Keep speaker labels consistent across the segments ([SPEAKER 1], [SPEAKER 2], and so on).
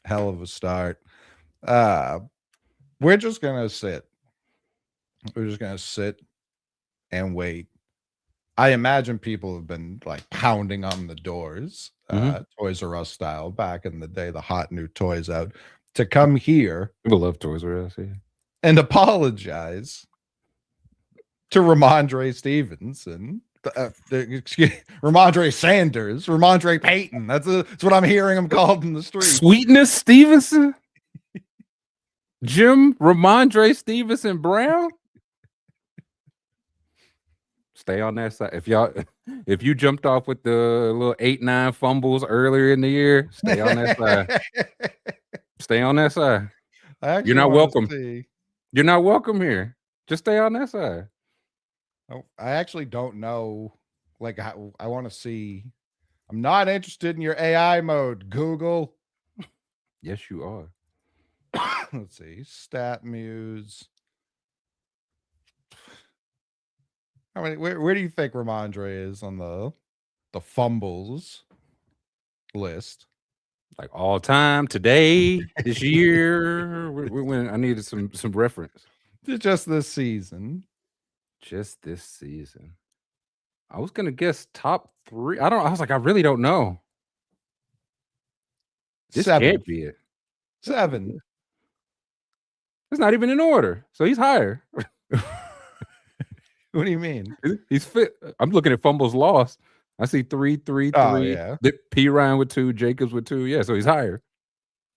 [SPEAKER 1] Hell of a start. Uh, we're just gonna sit. We're just gonna sit and wait. I imagine people have been like pounding on the doors, Toys R Us style, back in the day, the hot new toys out, to come here
[SPEAKER 2] People love Toys R Us. Yeah.
[SPEAKER 1] and apologize to Ramondre Stevenson. Ramondre Sanders, Ramondre Payton. That's what I'm hearing him called in the streets.
[SPEAKER 2] Sweetness Stevenson, Jim Ramondre Stevenson Brown. Stay on that side. If you jumped off with the little 8-9 fumbles earlier in the year, stay on that side. Stay on that side. You're not welcome. You're not welcome here. Just stay on that side.
[SPEAKER 1] I actually don't know. Like, I want to see. I'm not interested in your AI mode, Google.
[SPEAKER 2] Yes, you are.
[SPEAKER 1] Let's see. Stat Muse. I mean, where do you think Ramondre is on the fumbles list?
[SPEAKER 2] Like all time, today, this year. When I needed some reference.
[SPEAKER 1] Just this season.
[SPEAKER 2] Just this season. I was gonna guess top 3. I was like, I really don't know. This
[SPEAKER 1] 7.
[SPEAKER 2] can't be it.
[SPEAKER 1] 7.
[SPEAKER 2] It's not even in order, so he's higher.
[SPEAKER 1] What do you mean?
[SPEAKER 2] He's fit. I'm looking at fumbles lost. I see 3, 3, 3.
[SPEAKER 1] Oh, yeah.
[SPEAKER 2] P. Ryan with 2, Jacobs with 2. Yeah, so he's higher.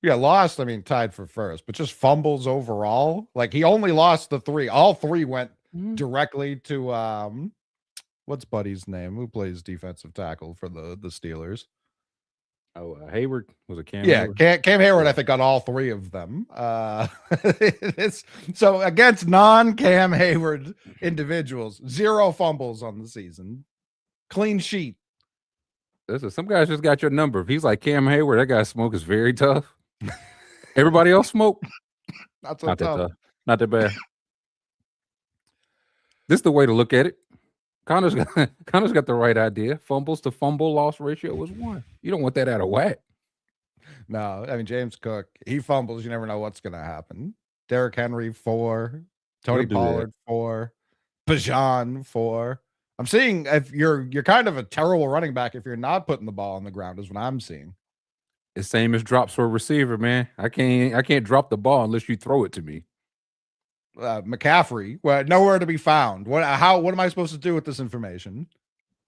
[SPEAKER 1] Yeah, lost, I mean, tied for first, but just fumbles overall. Like, he only lost the 3. All 3 went directly to what's Buddy's name? Who plays defensive tackle for the Steelers?
[SPEAKER 2] Oh, Hayward was a Cam.
[SPEAKER 1] Yeah,
[SPEAKER 2] Hayward?
[SPEAKER 1] Cam Hayward. I think got all 3 of them. So against non-Cam Hayward individuals, 0 fumbles on the season, clean sheet.
[SPEAKER 2] Listen, some guys just got your number. If he's like Cam Hayward, that guy's smoke is very tough. Everybody else smoke.
[SPEAKER 1] Not so tough.
[SPEAKER 2] Not that bad. This is the way to look at it. Connor's got the right idea. Fumbles to fumble loss ratio was 1. You don't want that out of whack.
[SPEAKER 1] No, I mean, James Cook, he fumbles. You never know what's going to happen. Derrick Henry, 4. Tony Pollard, 4. Bijan, 4. I'm seeing if you're kind of a terrible running back if you're not putting the ball on the ground is what I'm seeing.
[SPEAKER 2] It's same as drops for a receiver, man. I can't drop the ball unless you throw it to me.
[SPEAKER 1] McCaffrey, well, nowhere to be found. What am I supposed to do with this information?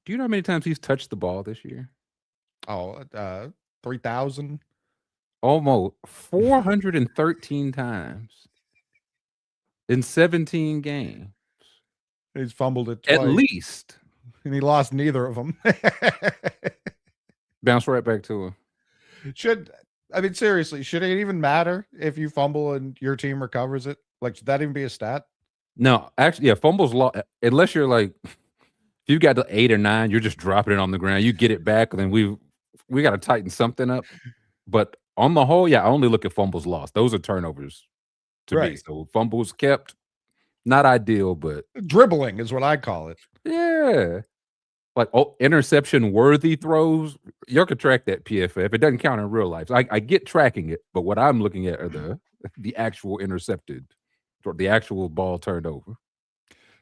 [SPEAKER 2] Do you know how many times he's touched the ball this year?
[SPEAKER 1] Oh, 3,000.
[SPEAKER 2] Almost 413 times in 17 games.
[SPEAKER 1] He's fumbled it twice.
[SPEAKER 2] At least.
[SPEAKER 1] And he lost neither of them.
[SPEAKER 2] Bounce right back to him.
[SPEAKER 1] Seriously, should it even matter if you fumble and your team recovers it? Like, should that even be a stat?
[SPEAKER 2] No, actually, yeah, fumbles unless you're like, if you got the 8 or 9, you're just dropping it on the ground. You get it back, then we got to tighten something up. But on the whole, yeah, I only look at fumbles lost. Those are turnovers to me. So fumbles kept, not ideal, but
[SPEAKER 1] dribbling is what I call it.
[SPEAKER 2] Yeah. Like interception worthy throws, you can track that PFF. It doesn't count in real life. So I get tracking it, but what I'm looking at are the actual intercepted, or the actual ball turned over.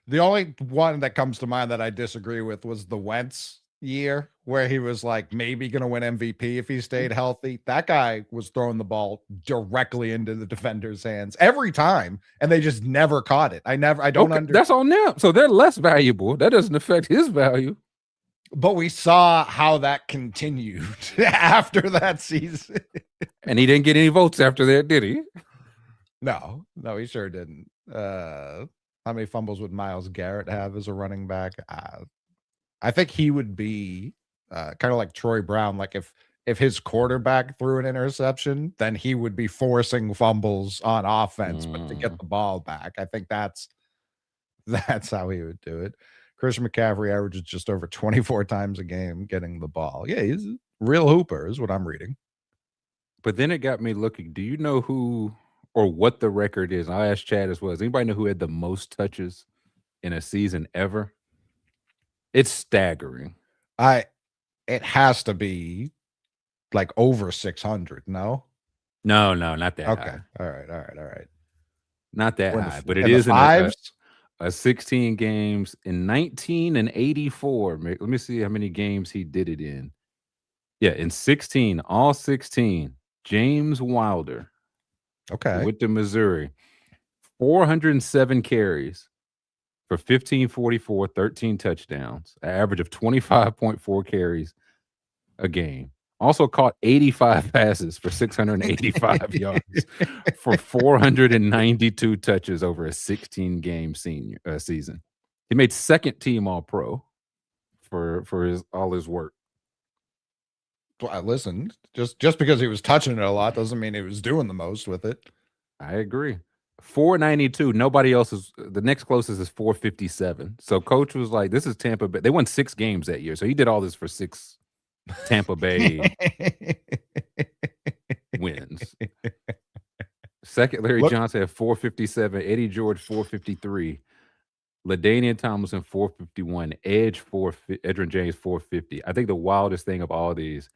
[SPEAKER 1] The only one that comes to mind that I disagree with was the Wentz year, where he was like maybe going to win MVP if he stayed healthy. That guy was throwing the ball directly into the defender's hands every time, and they just never caught it. I don't understand.
[SPEAKER 2] That's on them. So they're less valuable. That doesn't affect his value.
[SPEAKER 1] But we saw how that continued after that season.
[SPEAKER 2] And he didn't get any votes after that, did he?
[SPEAKER 1] No, he sure didn't. How many fumbles would Myles Garrett have as a running back? I think he would be kind of like Troy Brown. Like if his quarterback threw an interception, then he would be forcing fumbles on offense, but to get the ball back. I think that's how he would do it. Christian McCaffrey averages just over 24 times a game getting the ball. Yeah, he's a real hooper is what I'm reading.
[SPEAKER 2] But then it got me looking. Do you know who or what the record is? I asked Chad as well. Does anybody know who had the most touches in a season ever? It's staggering.
[SPEAKER 1] It has to be like over 600, no?
[SPEAKER 2] No, no, not that
[SPEAKER 1] Okay.
[SPEAKER 2] high.
[SPEAKER 1] All right. All right. All right.
[SPEAKER 2] Not that
[SPEAKER 1] We're
[SPEAKER 2] high, but it
[SPEAKER 1] in the
[SPEAKER 2] is in
[SPEAKER 1] fives.
[SPEAKER 2] a 16 games in 1984. Let me see how many games he did it in. Yeah, in 16, all 16. James Wilder, who
[SPEAKER 1] Okay.
[SPEAKER 2] went to Missouri, 407 carries for 1544, 13 touchdowns, an average of 25.4 carries a game. Also caught 85 passes for 685 yards for 492 touches over a 16 game season. He made second team all pro for his all his work.
[SPEAKER 1] Well, listen, just because he was touching it a lot doesn't mean he was doing the most with it.
[SPEAKER 2] I agree. 492. Nobody else is the next closest is 457. So coach was like, this is Tampa Bay. They won 6 games that year. So he did all this for 6 Tampa Bay wins. Second, Larry Johnson had 457, Eddie George 453, LaDainian Tomlinson 451, Edgerrin James 450. I think the wildest thing of all these,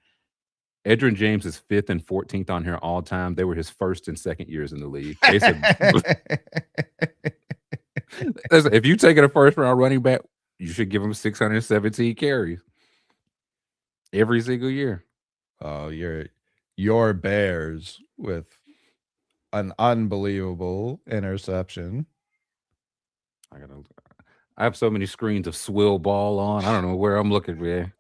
[SPEAKER 2] Edgerrin James is 5th and 14th on here all time. They were his first and second years in the league. They said, if you take it a first round running back, you should give him 617 carries every single year.
[SPEAKER 1] Oh, your Bears with an unbelievable interception.
[SPEAKER 2] I have so many screens of swill ball on. I don't know where I'm looking, man.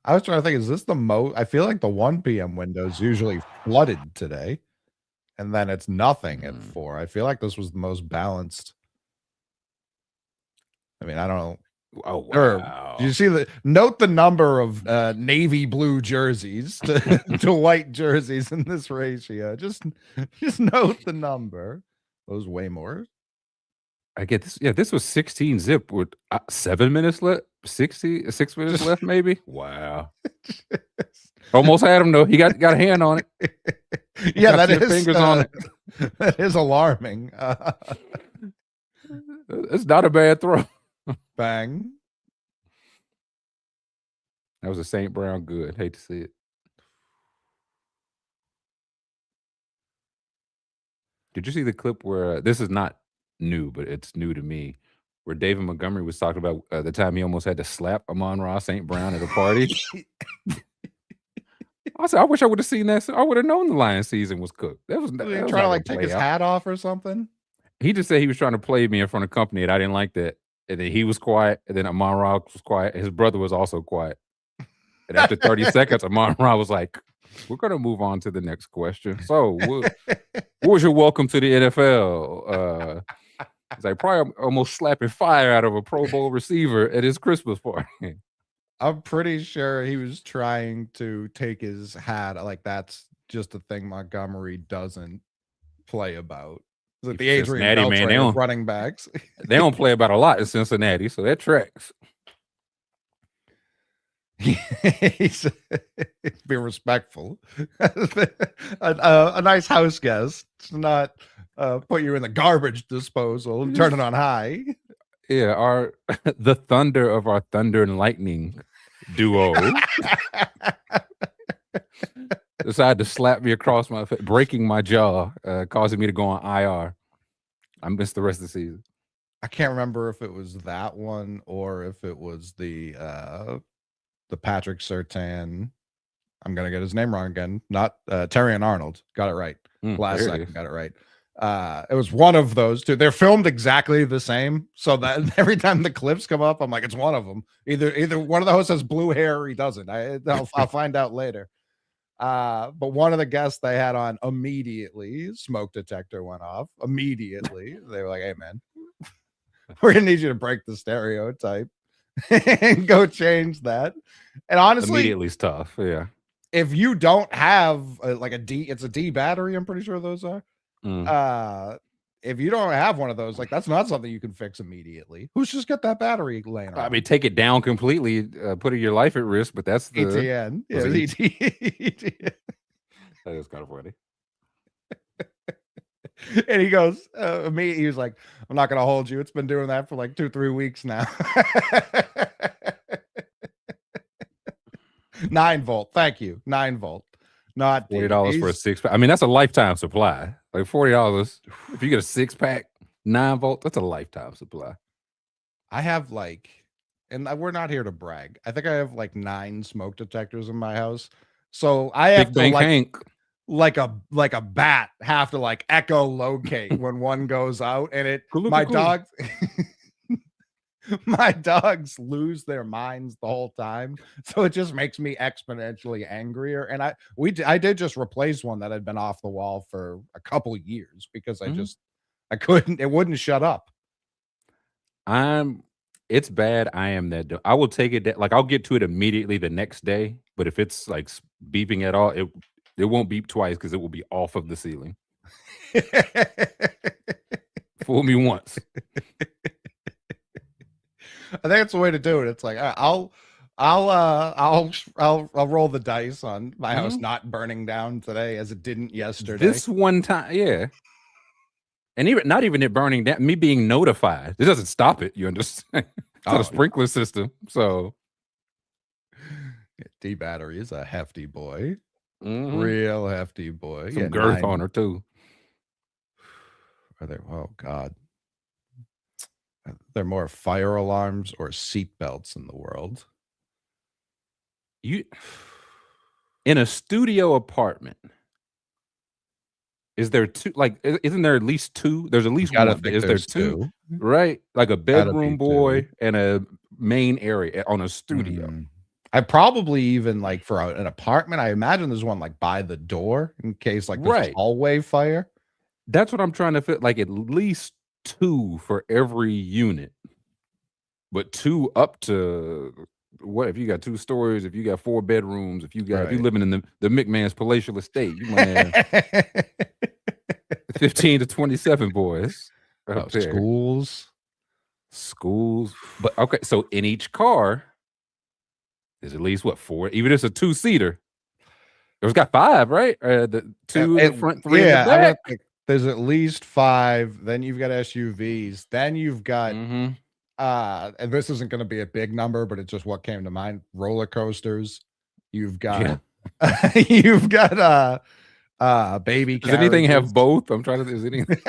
[SPEAKER 1] I was trying to think, is this the most? I feel like the 1 p.m. window is usually flooded today, and then it's nothing at 4. I feel like this was the most balanced. I mean, I don't know.
[SPEAKER 2] Oh, wow.
[SPEAKER 1] Do you see note the number of navy blue jerseys to white jerseys in this ratio? Just note the number. Those way more.
[SPEAKER 2] I get this. Yeah, this was 16 zip with 7 minutes left. 6 minutes left, maybe. Wow. Almost had him though. He got a hand on it.
[SPEAKER 1] Yeah, that is fingers on it. That is alarming.
[SPEAKER 2] It's not a bad throw.
[SPEAKER 1] Bang.
[SPEAKER 2] That was a St. Brown good. Hate to see it. Did you see the clip where this is not new, but it's new to me, where David Montgomery was talking about the time he almost had to slap Amon-Ra St. Brown at a party? I said, I wish I would have seen that. I would have known the Lions season was cooked. That was
[SPEAKER 1] trying to like take his hat off or something.
[SPEAKER 2] He just said he was trying to play me in front of company, and I didn't like that. And then he was quiet, and then Amon-Ra was quiet. His brother was also quiet. And after 30 seconds, Amon-Ra was like, we're going to move on to the next question. So, what was your welcome to the NFL? It's like probably almost slapping fire out of a Pro Bowl receiver at his Christmas party.
[SPEAKER 1] I'm pretty sure he was trying to take his hat. Like, that's just a thing Montgomery doesn't play about. It's like the Adrian Beltre of running backs.
[SPEAKER 2] They don't play about a lot in Cincinnati, so that tracks.
[SPEAKER 1] He's be respectful. A nice house guest, not put you in the garbage disposal and turn it on high.
[SPEAKER 2] Yeah, the thunder of our thunder and lightning duo decided to slap me across my face, breaking my jaw, causing me to go on IR. I missed the rest of the season.
[SPEAKER 1] I can't remember if it was that one or if it was the Patrick Surtain. I'm gonna get his name wrong again. Not Terry and Arnold. Got it right. Last second, got it right. It was one of those two. They're filmed exactly the same, so that every time the clips come up, I'm like, it's one of them. Either one of the hosts has blue hair or he doesn't. I'll find out later. But one of the guests they had on immediately, smoke detector went off. Immediately, they were like, "Hey, man, we're gonna need you to break the stereotype and go change that." And honestly,
[SPEAKER 2] immediately is tough. Yeah.
[SPEAKER 1] If you don't have like it's a D battery. I'm pretty sure those are. If you don't have one of those, like that's not something you can fix immediately. Who's just got that battery laying around?
[SPEAKER 2] I mean, take it down completely, putting your life at risk. But that's the
[SPEAKER 1] ETN. Yeah, ETN.
[SPEAKER 2] That is kind of funny.
[SPEAKER 1] And he goes, he was like, "I'm not gonna hold you. It's been doing that for like 2-3 weeks now." 9 volt. Thank you. 9 volt. not deep.
[SPEAKER 2] $40 for a 6-pack. I mean, that's a lifetime supply. Like $40 if you get a 6-pack 9 volt, that's a lifetime supply.
[SPEAKER 1] I have like, and we're not here to brag. I think I have like 9 smoke detectors in my house. So I have
[SPEAKER 2] Big
[SPEAKER 1] to
[SPEAKER 2] Bank Hank.
[SPEAKER 1] like a bat have to like echolocate when one goes out, and my dogs my dogs lose their minds the whole time, so it just makes me exponentially angrier. And I did just replace one that had been off the wall for a couple of years because I couldn't, it wouldn't shut up.
[SPEAKER 2] It's bad. I am that. I will take it. Like I'll get to it immediately the next day. But if it's like beeping at all, it won't beep twice because it will be off of the ceiling. Fool me once.
[SPEAKER 1] I think that's the way to do it. It's like I'll roll the dice on my house not burning down today as it didn't yesterday.
[SPEAKER 2] This one time, yeah. And even not even it burning down, me being notified. It doesn't stop it. You understand? It's not a sprinkler system. So
[SPEAKER 1] D battery is a hefty boy. Real hefty boy.
[SPEAKER 2] Some girth on her too.
[SPEAKER 1] Are there? Oh God. There are more fire alarms or seat belts in the world.
[SPEAKER 2] In a studio apartment, is there two? Like, isn't there at least two? There's at least one. Is there two? Right, like a bedroom boy and a main area on a studio.
[SPEAKER 1] I probably even like for an apartment. I imagine there's one like by the door in case like there's hallway fire.
[SPEAKER 2] That's what I'm trying to fit. Like at least 2 for every unit, but 2 up to what if you got 2 stories? If you got 4 bedrooms, if you living in the McMahon's palatial estate, you might have 15 to 27 boys. Schools. But okay, so in each car, there's at least 4? Even if it's a 2-seater, there's got 5, right? The 2 in the front, 3 in the back.
[SPEAKER 1] There's at least 5. Then you've got SUVs. Then you've got and this isn't going to be a big number, but it's just what came to mind. Roller coasters. You've got you've got baby
[SPEAKER 2] carriages. Does anything have both? I'm trying to. Is anything?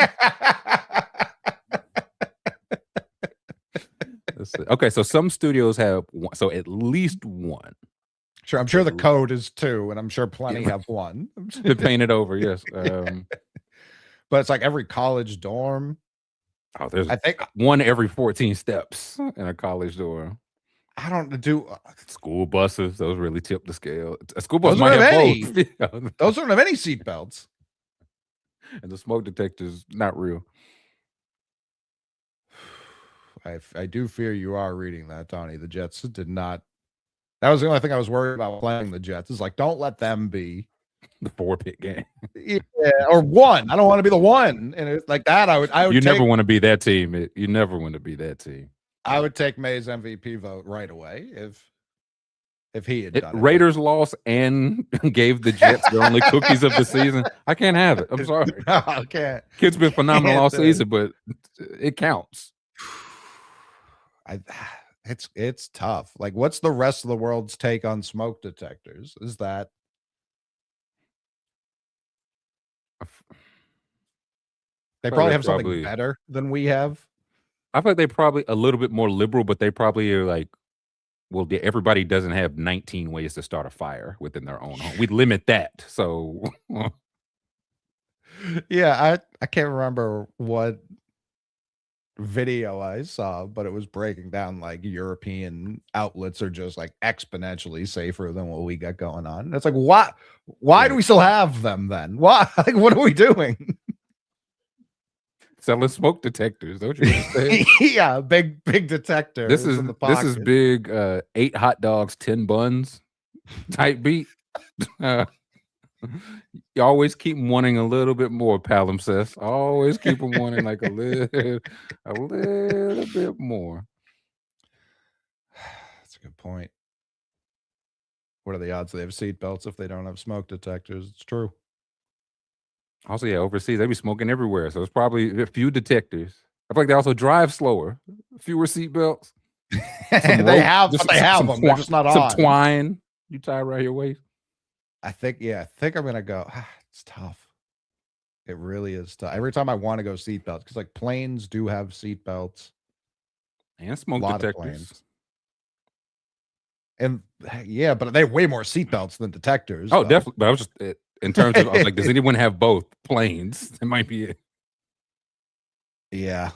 [SPEAKER 2] Okay, so some studios have one, so at least 1.
[SPEAKER 1] Sure, I'm sure the code is 2, and I'm sure plenty have 1.
[SPEAKER 2] To paint it over, yes.
[SPEAKER 1] But it's like every college dorm.
[SPEAKER 2] Oh, I think 1 every 14 steps in a college dorm.
[SPEAKER 1] I don't do
[SPEAKER 2] school buses. Those really tip the scale. A school bus might have both.
[SPEAKER 1] Those don't have any seat belts.
[SPEAKER 2] And the smoke detector's not real.
[SPEAKER 1] I do fear you are reading that, Tony. The Jets did not. That was the only thing I was worried about playing the Jets. Is like, don't let them be
[SPEAKER 2] the 4-pit game.
[SPEAKER 1] Yeah, or 1. I don't want to be the 1. And it's like that. I would.
[SPEAKER 2] You never want to be that team. You never want to be that team.
[SPEAKER 1] I would take May's MVP vote right away if he had done it.
[SPEAKER 2] Raiders lost and gave the Jets their only cookies of the season. I can't have it. I'm sorry.
[SPEAKER 1] No, I can't.
[SPEAKER 2] Kid's been phenomenal all season, but it counts.
[SPEAKER 1] It's tough. Like, what's the rest of the world's take on smoke detectors? Is that they probably have something better than we have?
[SPEAKER 2] I feel like they probably a little bit more liberal, but they probably are like, well, everybody doesn't have 19 ways to start a fire within their own home. We limit that. So
[SPEAKER 1] yeah, I can't remember what video I saw, but it was breaking down like European outlets are just like exponentially safer than what we got going on. And it's like, why do we still have them then? Why? Like, what are we doing?
[SPEAKER 2] Selling smoke detectors, don't you understand?
[SPEAKER 1] Yeah, big detector.
[SPEAKER 2] This is big 8 hot dogs, 10 buns type beat. You always keep wanting a little bit more, palimpsest. Always keep them wanting like a little bit more.
[SPEAKER 1] That's a good point. What are the odds they have seat belts if they don't have smoke detectors? It's true.
[SPEAKER 2] Also, yeah, overseas they be smoking everywhere, so it's probably a few detectors. I feel like they also drive slower, fewer seat belts.
[SPEAKER 1] They have them. They're just not on.
[SPEAKER 2] Some twine you tie around your waist.
[SPEAKER 1] I think I'm gonna go. It's tough. It really is tough. Every time I want to go seatbelts, because like planes do have seatbelts,
[SPEAKER 2] And
[SPEAKER 1] a
[SPEAKER 2] smoke
[SPEAKER 1] lot of
[SPEAKER 2] detectors.
[SPEAKER 1] planes, and yeah, but they have way more seatbelts than detectors.
[SPEAKER 2] Oh,
[SPEAKER 1] though.
[SPEAKER 2] definitely. But I was just in terms of I was like, does anyone have both planes? It might be it.
[SPEAKER 1] Yeah.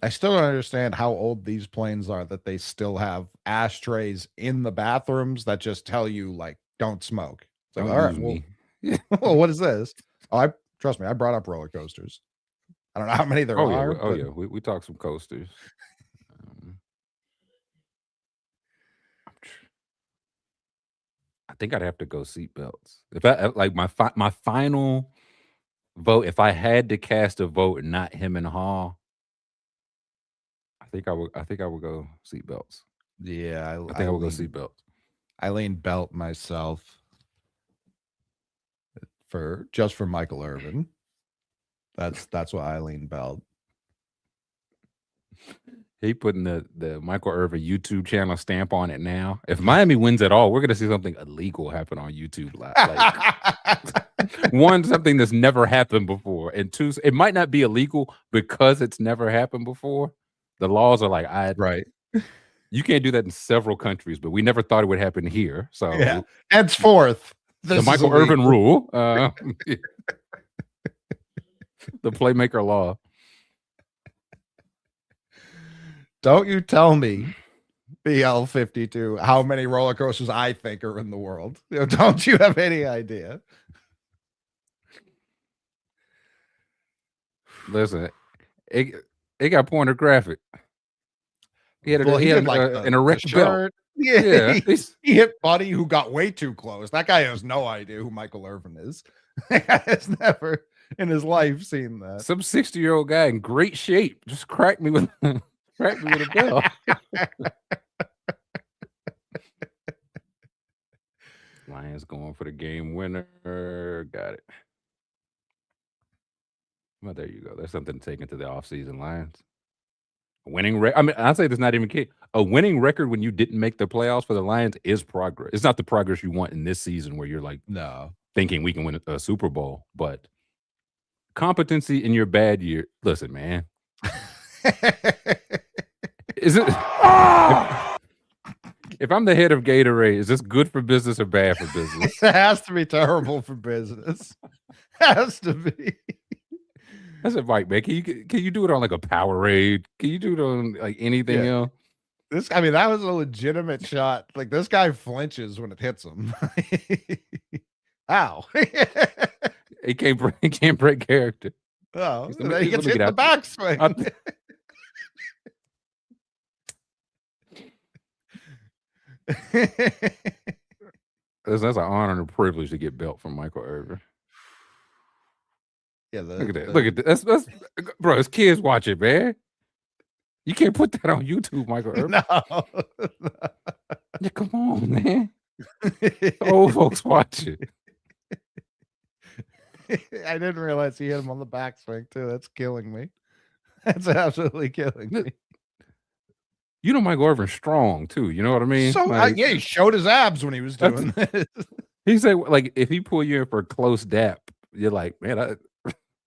[SPEAKER 1] I still don't understand how old these planes are that they still have ashtrays in the bathrooms that just tell you like don't smoke. It's like,
[SPEAKER 2] Don't
[SPEAKER 1] all right,
[SPEAKER 2] use
[SPEAKER 1] well,
[SPEAKER 2] me.
[SPEAKER 1] well, what is this? Oh, I trust me, I brought up roller coasters. I don't know how many there
[SPEAKER 2] Oh yeah,
[SPEAKER 1] are,
[SPEAKER 2] oh
[SPEAKER 1] but
[SPEAKER 2] yeah. We talked some coasters. Um, I think I'd have to go seatbelts. If I like my final vote, if I had to cast a vote and not him and Hall, I think I would go seatbelts.
[SPEAKER 1] yeah,
[SPEAKER 2] I think I would go seatbelts.
[SPEAKER 1] I lean belt myself for Michael Irvin. That's why I lean belt.
[SPEAKER 2] He putting the Michael Irvin YouTube channel stamp on it now. If Miami wins at all, we're gonna see something illegal happen on YouTube. Like one, something that's never happened before, and two, it might not be illegal because it's never happened before. The laws are like,
[SPEAKER 1] Right.
[SPEAKER 2] you can't do that in several countries, but we never thought it would happen here. So
[SPEAKER 1] Yeah. Henceforth,
[SPEAKER 2] the Michael Irvin rule, the playmaker law.
[SPEAKER 1] Don't you tell me, BL52, how many roller coasters I think are in the world. Don't you have any idea?
[SPEAKER 2] Listen, it got pornographic. He had,
[SPEAKER 1] Well, he
[SPEAKER 2] had
[SPEAKER 1] did like
[SPEAKER 2] an
[SPEAKER 1] the
[SPEAKER 2] erect belt.
[SPEAKER 1] shirt. Yeah,
[SPEAKER 2] Yeah,
[SPEAKER 1] he hit Buddy, who got way too close. That guy has no idea who Michael Irvin is. That guy has never in his life seen that.
[SPEAKER 2] Some 60-year-old guy in great shape just cracked me with a bell. Lions going for the game winner. Got it. Well, there you go. There's something to take into the offseason, Lions. Winning record. I mean, I'd say that's not even key. A winning record when you didn't make the playoffs for the Lions is progress. It's not the progress you want in this season where you're like thinking we can win a Super Bowl, but competency in your bad year. Listen, man. Is it if I'm the head of Gatorade, is this good for business or bad for business?
[SPEAKER 1] It has to be terrible for business. Has to be.
[SPEAKER 2] I said, Mike, man, can you do it on like a Powerade? Can you do it on like anything else?
[SPEAKER 1] That was a legitimate shot. Like this guy flinches when it hits him. Ow.
[SPEAKER 2] He can't break character.
[SPEAKER 1] Oh, he gets hit in the backswing.
[SPEAKER 2] That's an honor and a privilege to get belt from Michael Irvin.
[SPEAKER 1] Yeah,
[SPEAKER 2] look at that. Look at that. That's bro. His kids watch it, man. You can't put that on YouTube, Michael Irvin.
[SPEAKER 1] No.
[SPEAKER 2] Yeah, come on, man. Old folks watch it.
[SPEAKER 1] I didn't realize he hit him on the backswing too. That's killing me. That's absolutely killing me.
[SPEAKER 2] You know, Michael Irvin's strong too. You know what I mean?
[SPEAKER 1] So
[SPEAKER 2] like,
[SPEAKER 1] yeah, he showed his abs when he was doing this.
[SPEAKER 2] He said, like, if he pull you in for a close dap, you're like, man, I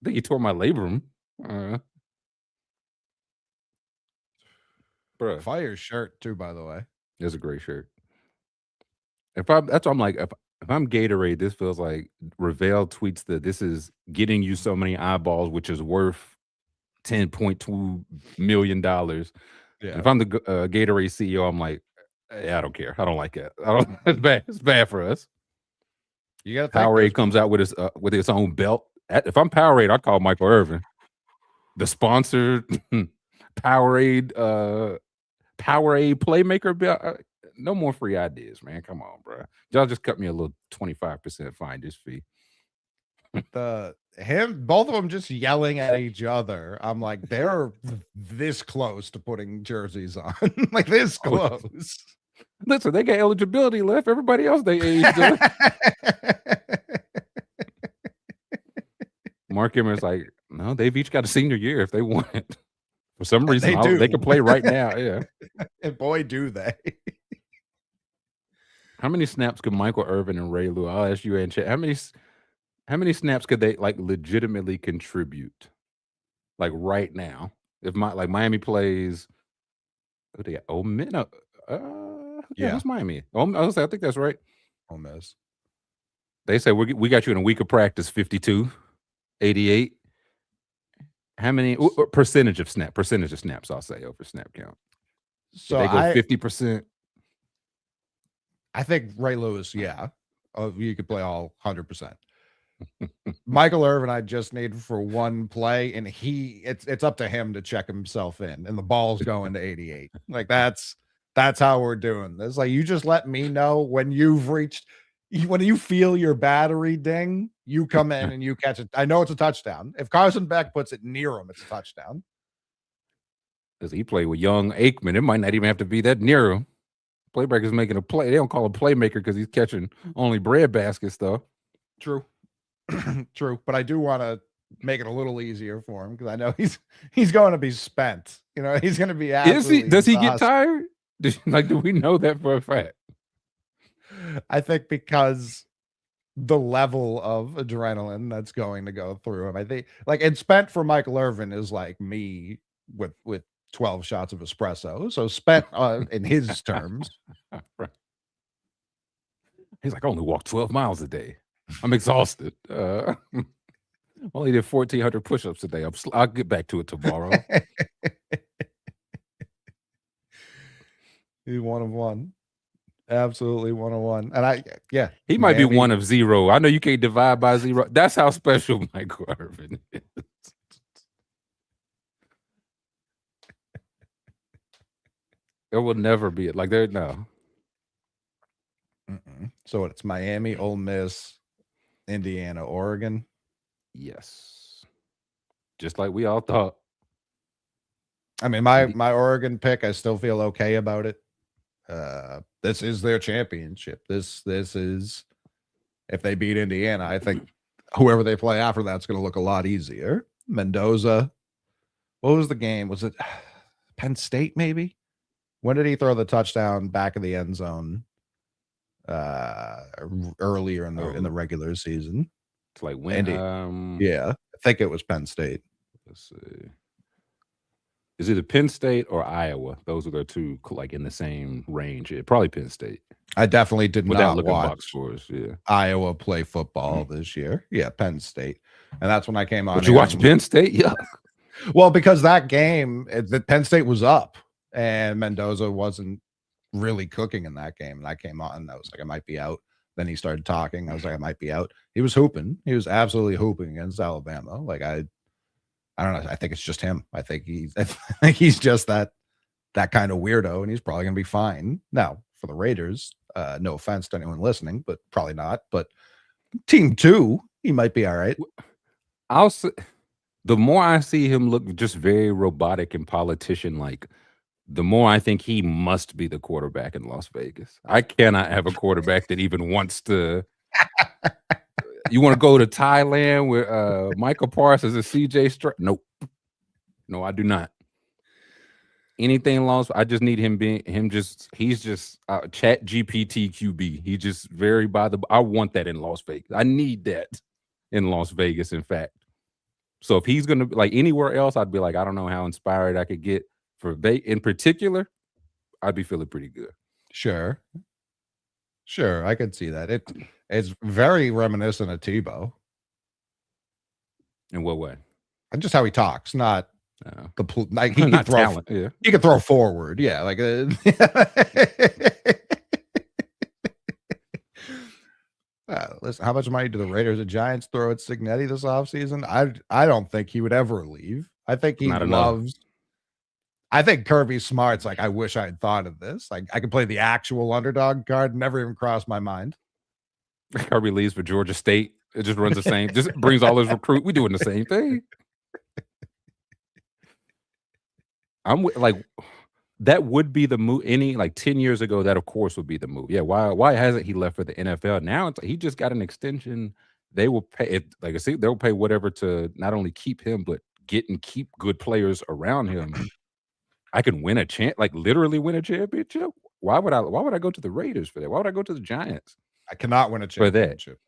[SPEAKER 2] think he tore my labrum. Bro,
[SPEAKER 1] fire shirt too, by the way.
[SPEAKER 2] It's a great shirt. That's what I'm like. If I'm Gatorade, this feels like Ravel tweets that this is getting you so many eyeballs, which is worth $10.2 million. Yeah. If I'm the Gatorade CEO, I'm like, I don't care. I don't like it. It's bad. It's bad for us.
[SPEAKER 1] You got
[SPEAKER 2] Powerade comes out with its own belt. If I'm Powerade, I call Michael Irvin the sponsored Powerade playmaker belt. No more free ideas, man. Come on, bro. Y'all just cut me a little 25% finder's fee.
[SPEAKER 1] Both of them just yelling at each other. I'm like, they're this close to putting jerseys on. Like this close.
[SPEAKER 2] Listen, they got eligibility left. Everybody else they aged up. Mark Emmer's like, no, they've each got a senior year if they want it. For some reason, they can play right now. Yeah.
[SPEAKER 1] And boy, do they.
[SPEAKER 2] How many snaps could Michael Irvin and Ray Lewis? I'll ask you and Chet. How many snaps could they like legitimately contribute? Like right now, if Miami plays, who they got? Oh, no, yeah,
[SPEAKER 1] Yeah,
[SPEAKER 2] who's Miami? Oh, I think that's right.
[SPEAKER 1] Ole Miss.
[SPEAKER 2] They say we got you in a week of practice, 52, 88. How many percentage of snaps? I'll say over snap count. Did
[SPEAKER 1] So
[SPEAKER 2] they go 50%?
[SPEAKER 1] I think Ray Lewis, yeah. Oh, you could play all 100%. Michael Irvin, I just need for one play, and it's up to him to check himself in, and the ball's going to 88. Like that's how we're doing this. Like you just let me know when when you feel your battery ding, you come in and you catch it. I know it's a touchdown. If Carson Beck puts it near him, it's a touchdown.
[SPEAKER 2] Because he played with young Aikman, it might not even have to be that near him. Playmaker's making a play. They don't call him playmaker because he's catching only bread baskets, though.
[SPEAKER 1] True. True. But I do want to make it a little easier for him because I know he's going to be spent. You know, he's going to be absolutely
[SPEAKER 2] Does he get
[SPEAKER 1] exhausted.
[SPEAKER 2] tired? Do we know that for a fact?
[SPEAKER 1] I think because the level of adrenaline that's going to go through him. I think and spent for Michael Irvin is like me with 12 shots of espresso. So spent in his terms.
[SPEAKER 2] Right. He's like, I only walk 12 miles a day. I'm exhausted. Only did 1,400 push-ups a day. I'll get back to it tomorrow.
[SPEAKER 1] He's 1 of 1. Absolutely 1 of 1. And
[SPEAKER 2] he might be 1 of 0. I know you can't divide by 0. That's how special Michael Irvin is. There will never be it. Like there, no.
[SPEAKER 1] So it's Miami, Ole Miss, Indiana, Oregon.
[SPEAKER 2] Yes. Just like we all thought.
[SPEAKER 1] I mean, my Oregon pick, I still feel okay about it. This is their championship. This is if they beat Indiana, I think whoever they play after that's going to look a lot easier. Mendoza. What was the game? Was it Penn State maybe? When did he throw the touchdown back of the end zone? Earlier in the regular season.
[SPEAKER 2] It's like when
[SPEAKER 1] yeah, I think it was Penn State.
[SPEAKER 2] Let's see. Is it Penn State or Iowa? Those are the two like in the same range. Probably Penn State.
[SPEAKER 1] I definitely did not
[SPEAKER 2] look
[SPEAKER 1] watch
[SPEAKER 2] at box scores. Yeah,
[SPEAKER 1] Iowa play football this year. Yeah, Penn State, and that's when I came on.
[SPEAKER 2] Did you watch Penn State? Yeah.
[SPEAKER 1] Well, because that game, Penn State was up, and Mendoza wasn't really cooking in that game. And I came on, and I was like, I might be out. Then he started talking. I was like, I might be out. He was hooping. He was absolutely hooping against Alabama. Like I don't know. I think it's just him. I think he's just that kind of weirdo, and he's probably gonna be fine. Now for the Raiders, no offense to anyone listening, but probably not. But team 2, he might be all right.
[SPEAKER 2] I'll say the more I see him look just very robotic and politician like, the more I think he must be the quarterback in Las Vegas. I cannot have a quarterback that even wants to. You want to go to Thailand with Michael Parsons and CJ Stroud? Nope. No, I do not. Anything lost, I just need he's just Chat GPT QB. He just very I want that in Las Vegas. I need that in Las Vegas, in fact. So if he's gonna like anywhere else, I'd be like, I don't know how inspired I could get for in particular. I'd be feeling pretty good.
[SPEAKER 1] Sure, I could see that. It's very reminiscent of Tebow.
[SPEAKER 2] In what way?
[SPEAKER 1] And just how he talks, not like he
[SPEAKER 2] not
[SPEAKER 1] can throw.
[SPEAKER 2] Talent, yeah.
[SPEAKER 1] He can throw forward, yeah. Like listen, how much money do the Raiders and Giants throw at Cignetti this offseason? I don't think he would ever leave. I think he loves. I think Kirby Smart's like, I wish I had thought of this. Like, I could play the actual underdog card. Never even crossed my mind.
[SPEAKER 2] Kirby leaves for Georgia State. It just runs the same. Just brings all his recruit. We doing the same thing. I'm like, that would be the move. 10 years ago, that of course would be the move. Yeah. Why hasn't he left for the NFL? Now he just got an extension. They will pay it. Like I say, they'll pay whatever to not only keep him, but get and keep good players around him. I can win a literally win a championship. why would I go to the Raiders for that? Why would I go to the Giants
[SPEAKER 1] I cannot win a
[SPEAKER 2] for that?
[SPEAKER 1] championship.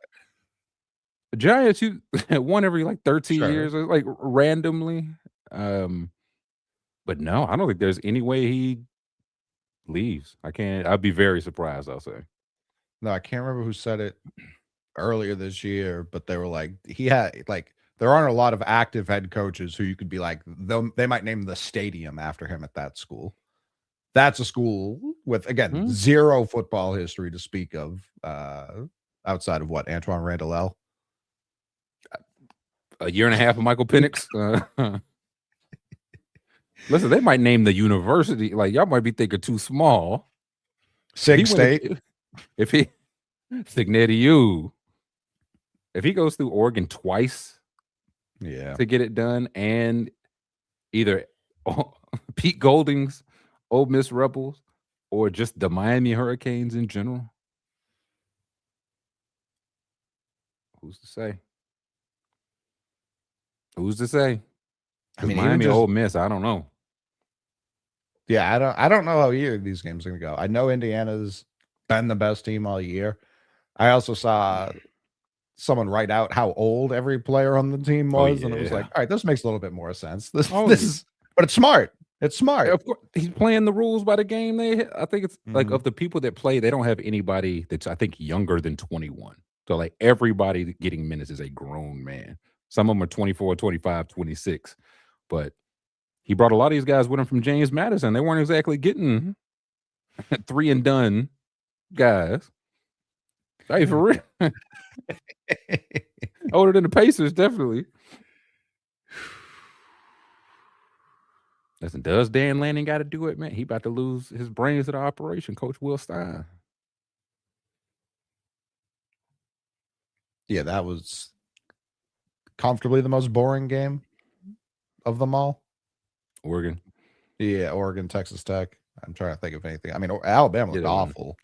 [SPEAKER 2] The Giants, you won every like 13
[SPEAKER 1] Sure.
[SPEAKER 2] years, like randomly. Um, but no, I don't think there's any way he leaves. I can't. I'd be very surprised. I'll say.
[SPEAKER 1] No, I can't remember who said it earlier this year, but they were like, he had like there aren't a lot of active head coaches who you could be like, they might name the stadium after him at that school. That's a school with again
[SPEAKER 2] Hmm?
[SPEAKER 1] zero football history to speak of, outside of what Antoine Randall.
[SPEAKER 2] A year and a half of Michael Penix. Listen, they might name the university. Like y'all might be thinking too small.
[SPEAKER 1] Sig State.
[SPEAKER 2] If he Signetti you, if he goes through Oregon twice
[SPEAKER 1] Yeah.
[SPEAKER 2] to get it done, and either Pete Golding's Ole Miss Rebels or just the Miami Hurricanes in general, who's to say? Who's to say?
[SPEAKER 1] I mean,
[SPEAKER 2] Miami, Ole Miss, I don't know.
[SPEAKER 1] Yeah, I don't know how either of these games are gonna go. I know Indiana's been the best team all year. I also saw someone write out how old every player on the team was, and it was like, all right, this makes a little bit more sense. This is, but it's smart. It's smart.
[SPEAKER 2] Of course, he's playing the rules by the game. I think it's like of the people that play, they don't have anybody that's I think younger than 21. So like everybody getting minutes is a grown man. Some of them are 24, 25, 26. But he brought a lot of these guys with him from James Madison. They weren't exactly getting 3 and done guys. Hey, for real. Older than the Pacers, definitely. Listen, does Dan Lanning got to do it, man? He about to lose his brains to the operation, Coach Will Stein.
[SPEAKER 1] Yeah, that was comfortably the most boring game of them all.
[SPEAKER 2] Oregon.
[SPEAKER 1] Yeah, Oregon, Texas Tech. I'm trying to think of anything. I mean, Alabama looked awful,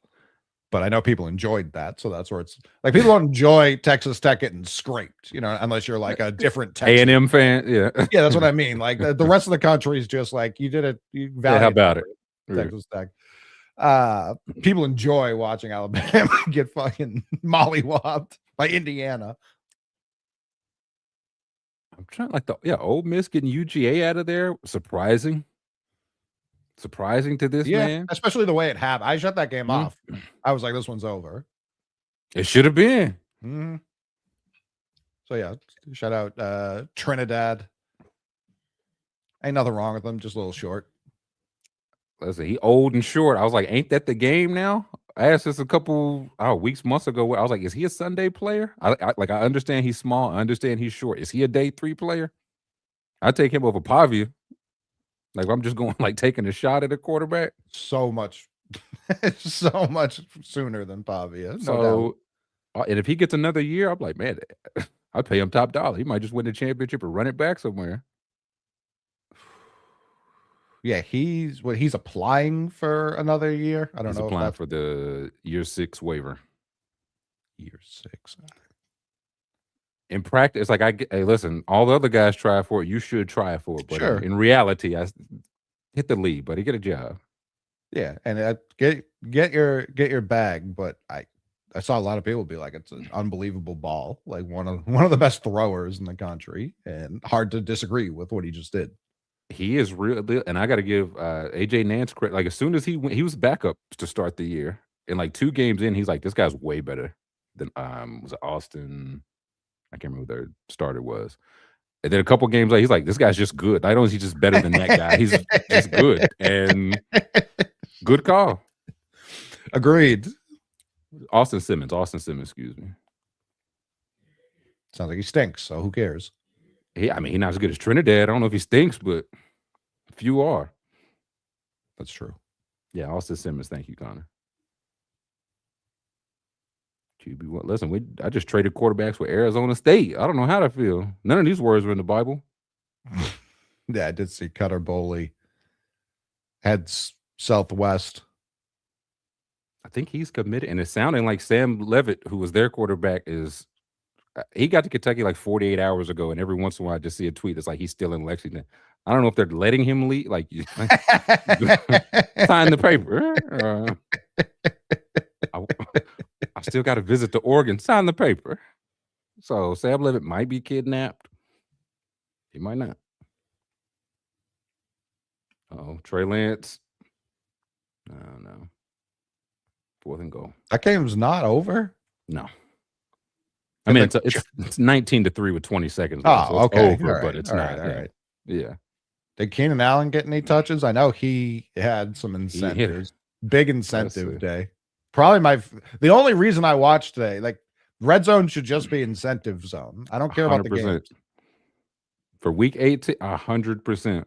[SPEAKER 1] but I know people enjoyed that. So that's where it's like people don't enjoy Texas Tech getting scraped, unless you're like a different Texas
[SPEAKER 2] A&M fan. Yeah.
[SPEAKER 1] Yeah, that's what I mean. Like the rest of the country is just like, you did it. You
[SPEAKER 2] how about it?
[SPEAKER 1] Texas Tech. People enjoy watching Alabama get fucking mollywopped by Indiana.
[SPEAKER 2] I'm trying Ole Miss getting UGA out of there. Surprising to this man.
[SPEAKER 1] Especially the way it happened. I shut that game off. I was like, this one's over.
[SPEAKER 2] It should have been.
[SPEAKER 1] Mm-hmm. So yeah, shout out Trinidad. Ain't nothing wrong with them, just a little short.
[SPEAKER 2] Listen, he old and short. I was like, ain't that the game now? I asked this a couple months ago. I was like, is he a Sunday player? I understand he's small. I understand he's short. Is he a day 3 player? I take him over Pavia. Like I'm just going taking a shot at a quarterback.
[SPEAKER 1] So much sooner than Pavia.
[SPEAKER 2] No doubt. And if he gets another year, I'm like, man, I'd pay him top dollar. He might just win the championship or run it back somewhere.
[SPEAKER 1] Yeah, he's applying for another year. I don't know.
[SPEAKER 2] He's applying for the year 6 waiver.
[SPEAKER 1] Year 6.
[SPEAKER 2] In practice, hey, listen, all the other guys try for it. You should try for it. But
[SPEAKER 1] sure.
[SPEAKER 2] In reality, I hit the lead, buddy. Get a job.
[SPEAKER 1] Yeah, and get your bag. But I saw a lot of people be like, it's an unbelievable ball, like one of the best throwers in the country, and hard to disagree with what he just did.
[SPEAKER 2] He is real, and I got to give AJ Nance credit. Like as soon as he was backup to start the year, and 2 games in, he's like, this guy's way better than was it Austin? I can't remember who their starter was. And then a couple games later, he's like, this guy's just good. Not only is he just better than that guy, he's just good. And good call.
[SPEAKER 1] Agreed.
[SPEAKER 2] Austin Simmons, excuse me.
[SPEAKER 1] Sounds like he stinks, so who cares?
[SPEAKER 2] He's not as good as Trinidad. I don't know if he stinks, but few are.
[SPEAKER 1] That's true.
[SPEAKER 2] Yeah, Austin Simmons. Thank you, Connor. QB1. Listen, I just traded quarterbacks with Arizona State. I don't know how to feel. None of these words were in the Bible.
[SPEAKER 1] Yeah, I did see Cutter Bowley heads Southwest.
[SPEAKER 2] I think he's committed, and it's sounding like Sam Levitt, who was their quarterback, he got to Kentucky 48 hours ago, and every once in a while I just see a tweet that's like he's still in Lexington. I don't know if they're letting him leave. Like, sign the paper. I still got to visit the Oregon. Sign the paper. So Sam Levitt might be kidnapped. He might not. Oh, Trey Lance. No. 4th and goal.
[SPEAKER 1] That game's not over?
[SPEAKER 2] No. I mean, it's 19-3 with 20 seconds left. So it's over, but it's not.
[SPEAKER 1] All right.
[SPEAKER 2] Yeah.
[SPEAKER 1] Did Keenan Allen get any touches? I know he had some incentives. Big incentive day. Probably the only reason I watched today, like red zone should just be incentive zone. I don't care 100%. About the games.
[SPEAKER 2] For week 18, 100%.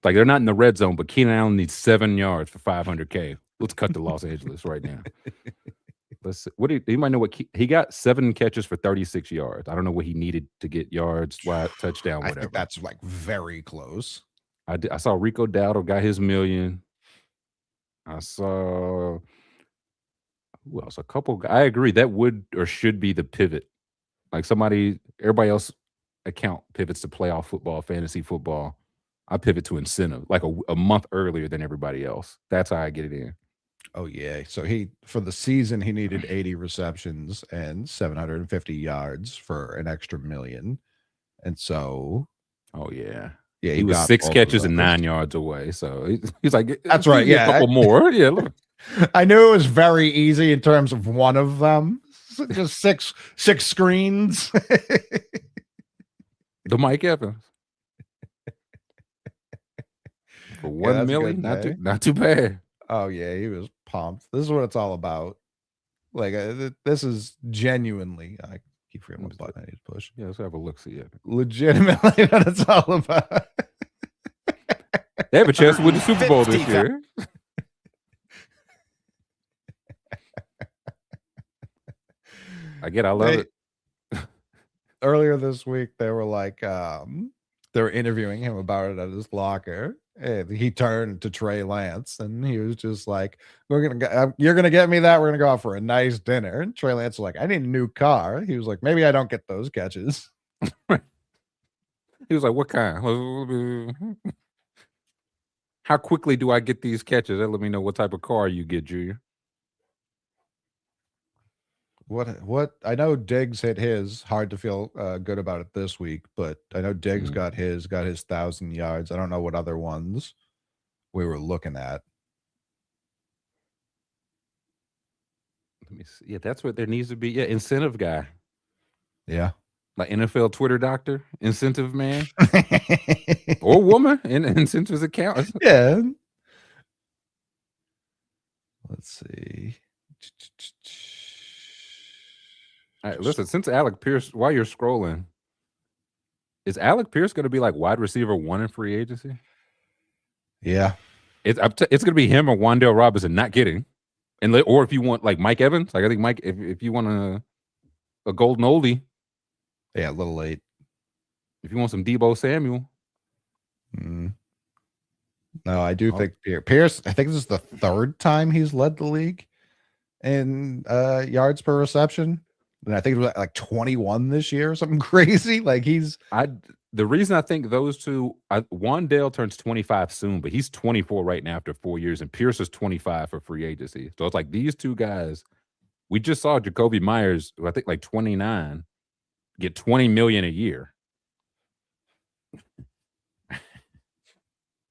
[SPEAKER 2] Like they're not in the red zone, but Keenan Allen needs 7 yards for $500K. Let's cut to Los Angeles right now. Let's see. You might know what he got 7 catches for 36 yards. I don't know what he needed to get yards, wide touchdown, whatever.
[SPEAKER 1] I think that's like very close.
[SPEAKER 2] I saw Rico Dowdle got his $1 million. I saw who else? A couple. I agree that would or should be the pivot. Like everybody else account pivots to playoff football, fantasy football. I pivot to incentive, like a month earlier than everybody else. That's how I get it in.
[SPEAKER 1] Oh yeah. So for the season he needed 80 receptions and 750 yards for an extra $1 million. And so
[SPEAKER 2] yeah, he was 6 catches and 9 yards away. So he's like,
[SPEAKER 1] that's right. Yeah,
[SPEAKER 2] a couple more. Yeah, look.
[SPEAKER 1] I knew it was very easy in terms of one of them. Just six screens.
[SPEAKER 2] The Mike Evans for $1 million, not too bad.
[SPEAKER 1] Oh yeah, he was pumped. This is what it's all about. Like this is genuinely. I keep forgetting what button I need to push.
[SPEAKER 2] Yeah, let's have a look. See it.
[SPEAKER 1] Legitimately, what it's all about.
[SPEAKER 2] They have a chance to win the Super Bowl this year. I love it.
[SPEAKER 1] Earlier this week, they were like, they were interviewing him about it at his locker. And he turned to Trey Lance, and he was just like, you're gonna get me that. We're gonna go out for a nice dinner." And Trey Lance was like, "I need a new car." He was like, "Maybe I don't get those catches."
[SPEAKER 2] He was like, "What kind? How quickly do I get these catches? Let me know what type of car you get, Junior."
[SPEAKER 1] What I know Diggs hit his. Hard to feel good about it this week, but I know Diggs got his 1,000 yards. I don't know what other ones we were looking at.
[SPEAKER 2] Let me see. Yeah, that's what there needs to be. Yeah, incentive guy.
[SPEAKER 1] Yeah.
[SPEAKER 2] Like NFL Twitter doctor, incentive man. Or woman in incentives account.
[SPEAKER 1] Yeah. Let's see.
[SPEAKER 2] All right, listen, since Alec Pierce, while you're scrolling, is Alec Pierce going to be like wide receiver 1 in free agency?
[SPEAKER 1] Yeah.
[SPEAKER 2] It's going to be him or Wan'Dale Robinson, not kidding. Or if you want like Mike Evans, like I think Mike, if you want a golden oldie.
[SPEAKER 1] Yeah, a little late.
[SPEAKER 2] If you want some Deebo Samuel.
[SPEAKER 1] No, I do think Pierce, I think this is the 3rd time he's led the league in yards per reception. And I think it was like 21 this year or something crazy. Like
[SPEAKER 2] the reason I think those two, Wan'Dale turns 25 soon, but he's 24 right now after 4 years, and Pierce is 25 for free agency. So it's like these two guys. We just saw Jacoby Myers, who I think like 29, get $20 million a year.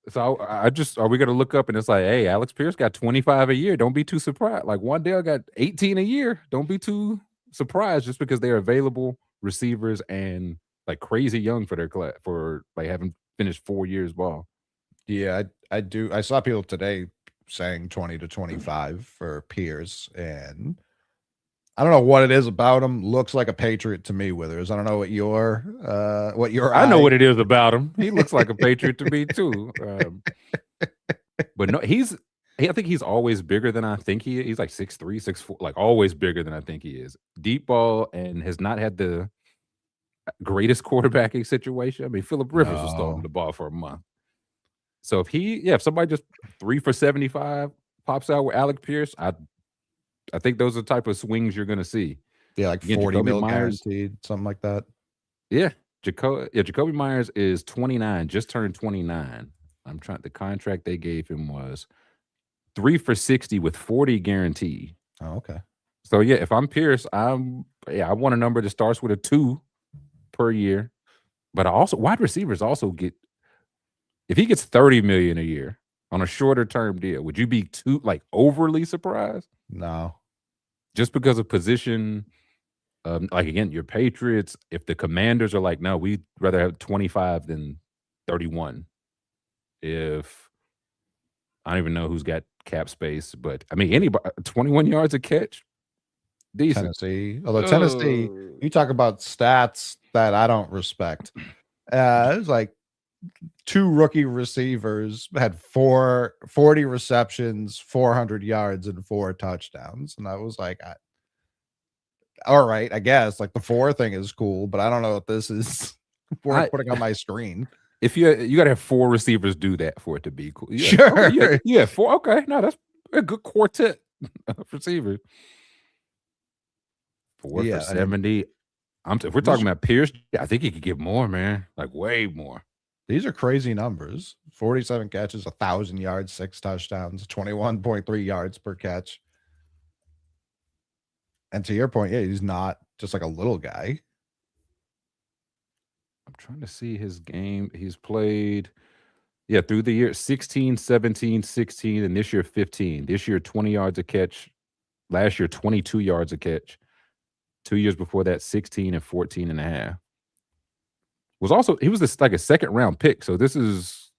[SPEAKER 2] So are we going to look up and it's like, hey, Alex Pierce got 25 a year. Don't be too surprised. Like Wan'Dale got 18 a year. Don't be too surprised just because they're available receivers and like crazy young for their class, for like having finished 4 years ball.
[SPEAKER 1] Yeah, I do. I saw people today saying 20 to 25 for Pierce, and I don't know what it is about him. Looks like a Patriot to me, Withers. I don't know what
[SPEAKER 2] I know what it is about him. He looks like a Patriot to me too. But no, I think he's always bigger than I think he is. He's like 6'3", 6'4", like always bigger than I think he is. Deep ball and has not had the greatest quarterbacking situation. I mean, Phillip Rivers was throwing the ball for a month. So if somebody just 3 for 75 pops out with Alec Pierce, I think those are the type of swings you're going to see.
[SPEAKER 1] Yeah, like 40 mil guaranteed, something like that.
[SPEAKER 2] Yeah. Jacoby Myers is 29, just turned 29. The contract they gave him was 3 for 60 with 40 guaranteed.
[SPEAKER 1] Oh, okay.
[SPEAKER 2] So yeah, if I'm Pierce, I want a number that starts with a 2 per year. But I also wide receivers also get, if he gets 30 million a year on a shorter term deal, would you be too overly surprised?
[SPEAKER 1] No.
[SPEAKER 2] Just because of position, like again, your Patriots, if the Commanders are like, no, we'd rather have 25 than 31. If I don't even know who's got cap space, but I mean, anybody 21 yards a catch, decent.
[SPEAKER 1] Tennessee. Although Tennessee, you talk about stats that I don't respect. It was like 2 rookie receivers had 40 receptions, 400 yards, and 4 touchdowns. And I was like, all right, I guess. Like the 4 thing is cool, but I don't know if this is worth putting on my screen.
[SPEAKER 2] If you got to have 4 receivers do that for it to be cool.
[SPEAKER 1] Sure.
[SPEAKER 2] Okay, yeah, 4. Okay, no, that's a good quartet of receivers. 4 for 70. If we're talking about Pierce, I think he could get more, man. Like way more.
[SPEAKER 1] These are crazy numbers. 47 catches, 1,000 yards, 6 touchdowns, 21.3 yards per catch. And to your point, yeah, he's not just like a little guy.
[SPEAKER 2] I'm trying to see his game. He's played, through the year 16, 17, 16, and this year 15. This year 20 yards a catch. Last year 22 yards a catch. 2 years before that 16 and 14 and a half. He was this like a second round pick, so this is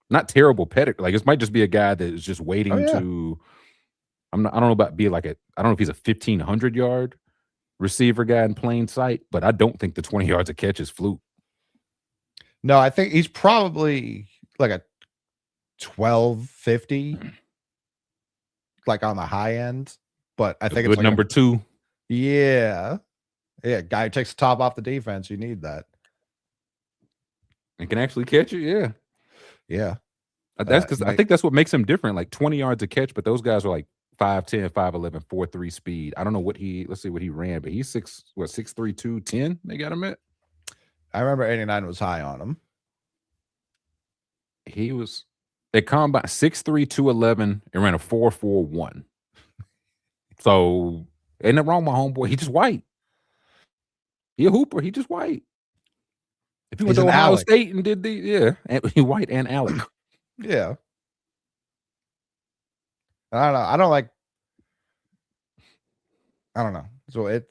[SPEAKER 2] not terrible pedigree. Like this might just be a guy that is just waiting to. I don't know about I don't know if he's a 1,500 yard receiver guy in plain sight, but I don't think the 20 yards a catch is fluke.
[SPEAKER 1] No, I think he's probably like a 1250, like on the high end. But I think
[SPEAKER 2] it's like number 2.
[SPEAKER 1] Yeah. Yeah. Guy who takes the top off the defense. You need that.
[SPEAKER 2] And can actually catch it. Yeah.
[SPEAKER 1] Yeah.
[SPEAKER 2] That's because I think that's what makes him different. Like 20 yards a catch, but those guys are like 5'10, 5'11, 4'3 speed. I don't know let's see what he ran, but he's 6'3, 210 they got him at?
[SPEAKER 1] I remember 89 was high on him.
[SPEAKER 2] He was at combine 6'3, 211 and ran a 4.41. So ain't nothing wrong with my homeboy. He just white. He a hooper. He just white. If he went to Ohio State and did he white and Alec.
[SPEAKER 1] Yeah. I don't know. I don't know. So it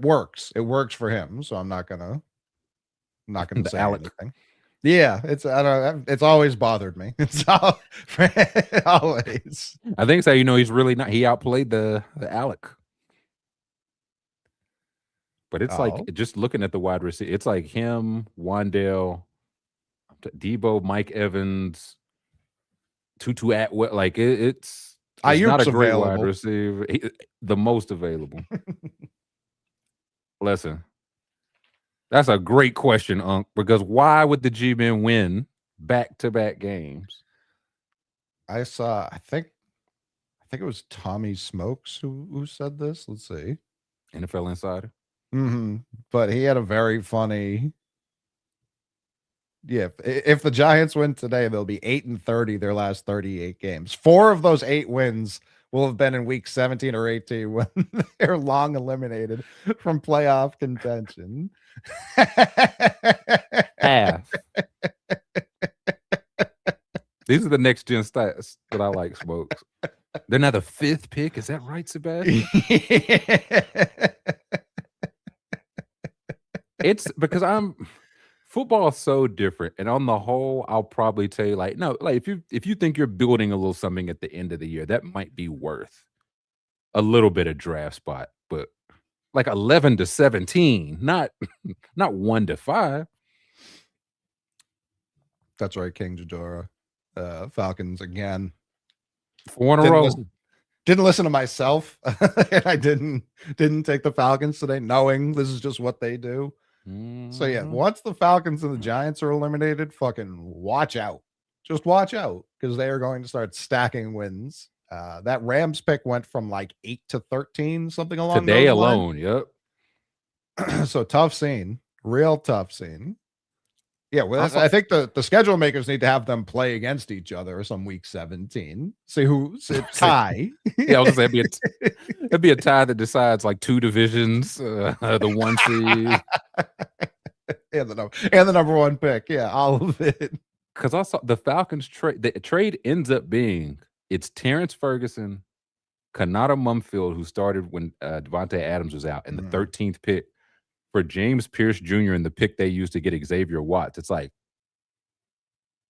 [SPEAKER 1] works. It works for him. So I'm not gonna say
[SPEAKER 2] Alec.
[SPEAKER 1] anything. Yeah, it's always bothered me. It's always.
[SPEAKER 2] I think it's how he's really not. He outplayed the Alec. But it's like just looking at the wide receiver, it's like him, Wandale, Debo, Mike Evans, Tutu Atwell. Like it's not a great wide receiver. The most available. Listen, that's a great question, Unc, because why would the G-Men win back-to-back games?
[SPEAKER 1] I think it was Tommy Smokes who said this. Let's see.
[SPEAKER 2] NFL Insider.
[SPEAKER 1] But he had a very funny. Yeah, if the Giants win today, they'll be 8-30 their last 38 games. 4 of those 8 wins will have been in week 17 or 18 when they're long eliminated from playoff contention.
[SPEAKER 2] Half. These are the next gen stats that I like, Smokes. They're now the 5th pick. Is that right, Sebastian? It's because football is so different, and on the whole, I'll probably tell you no, if you think you're building a little something at the end of the year, that might be worth a little bit of draft spot, but like 11-17, not 1-5.
[SPEAKER 1] That's right, King Joever. Falcons again.
[SPEAKER 2] 4 in a row.
[SPEAKER 1] Didn't listen to myself. And I didn't take the Falcons today, knowing this is just what they do. So yeah, once the Falcons and the Giants are eliminated, fucking watch out. Just watch out, because they are going to start stacking wins. That Rams pick went from like 8-13, something along
[SPEAKER 2] today
[SPEAKER 1] those
[SPEAKER 2] alone.
[SPEAKER 1] lines. Yep. So tough scene. Real tough scene. Yeah, well,
[SPEAKER 2] Also,
[SPEAKER 1] I think the schedule makers need to have them play against each other some week 17. See who's a tie.
[SPEAKER 2] yeah, I was gonna say it'd be a tie that decides like 2 divisions, the 1 seed.
[SPEAKER 1] And the number one pick. Yeah, all of it.
[SPEAKER 2] Because I saw the Falcons trade. The trade ends up being it's Terrence Ferguson, Kanata Mumfield, who started when Devontae Adams was out, and the 13th pick for James Pierce Jr. and the pick they used to get Xavier Watts. It's like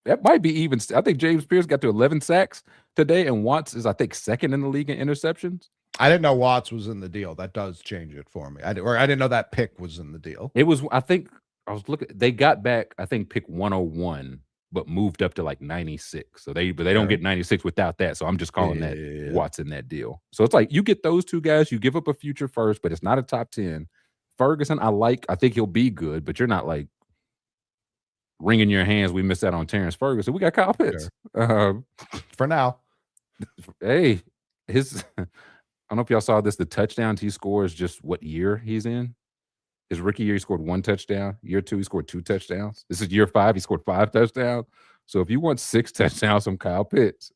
[SPEAKER 2] that might be even. I think James Pierce got to 11 sacks today, and Watts is I think second in the league in interceptions.
[SPEAKER 1] I didn't know Watts was in the deal. That does change it for me. I didn't know that pick was in the deal.
[SPEAKER 2] It was. I think I was looking. They got back. I think pick 101, but moved up to like 96. So they don't get 96 without that. So I'm just calling that Watts in that deal. So it's like you get those two guys. You give up a future first, but it's not a top 10. Ferguson, I think he'll be good, but you're not like wringing your hands. We missed out on Terrence Ferguson. We got Kyle Pitts.
[SPEAKER 1] For now.
[SPEAKER 2] Hey, his I don't know if y'all saw this. The touchdowns he scores, just what year he's in. His rookie year, he scored 1 touchdown. Year 2, he scored 2 touchdowns. This is year 5, he scored 5 touchdowns. So if you want 6 touchdowns from Kyle Pitts,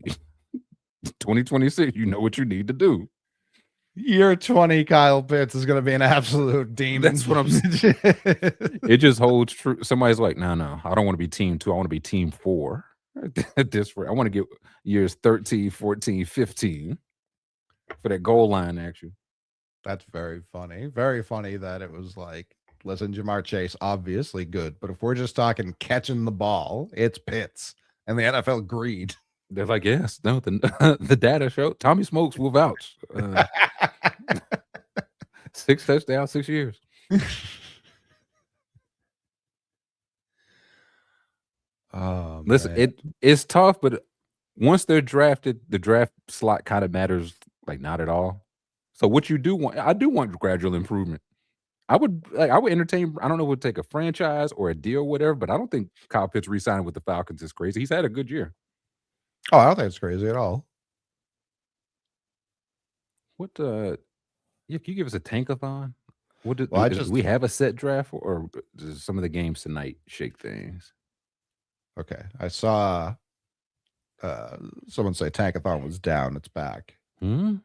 [SPEAKER 2] 2026, you know what you need to do.
[SPEAKER 1] Year 20, Kyle Pitts is going to be an absolute demon.
[SPEAKER 2] That's what I'm saying. It just holds true. Somebody's like, no, I don't want to be team 2. I want to be team 4. I want to get years 13, 14, 15 for that goal line action.
[SPEAKER 1] That's very funny. Very funny that it was like, listen, Jamar Chase, obviously good, but if we're just talking catching the ball, it's Pitts. And the NFL agreed.
[SPEAKER 2] They're like, yes, no, the data show. Tommy Smokes will vouch. 6 touchdowns, 6 years. Listen, it's tough, but once they're drafted, the draft slot kind of matters like not at all. So what you do want, I do want gradual improvement. I would entertain. I don't know if it would take a franchise or a deal, or whatever, but I don't think Kyle Pitts re-signing with the Falcons is crazy. He's had a good year.
[SPEAKER 1] Oh, I don't think it's crazy at all.
[SPEAKER 2] What can you give us a tankathon? What do we have a set draft, or does some of the games tonight shake things?
[SPEAKER 1] Okay, I saw someone say tankathon was down. It's back.
[SPEAKER 2] Oh,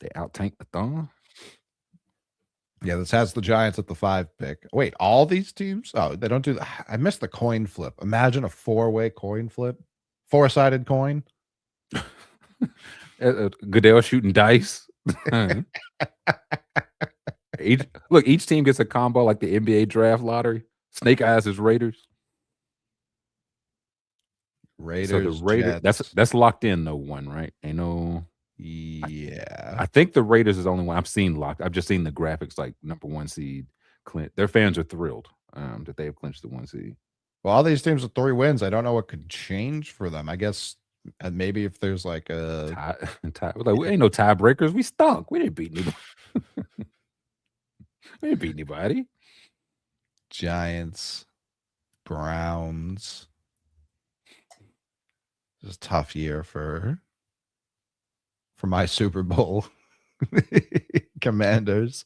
[SPEAKER 2] they out tanked the thon.
[SPEAKER 1] Yeah, this has the Giants at the 5 pick. Wait, all these teams? Oh, they don't do that. I missed the coin flip. Imagine a 4-way coin flip, 4-sided coin.
[SPEAKER 2] Goodell shooting dice. Each team gets a combo like the NBA draft lottery. Snake Eyes is Raiders. So the Raiders, that's locked in. No one, right? Ain't no.
[SPEAKER 1] Yeah,
[SPEAKER 2] I think the Raiders is the only one I've seen locked. I've just seen the graphics like number 1 seed. Their fans are thrilled that they have clinched the 1 seed.
[SPEAKER 1] Well, all these teams with 3 wins. I don't know what could change for them. I guess maybe if there's like a
[SPEAKER 2] we ain't no tiebreakers. We stunk. We didn't beat anybody. We didn't beat anybody.
[SPEAKER 1] Giants, Browns. It's a tough year for my Super Bowl Commanders.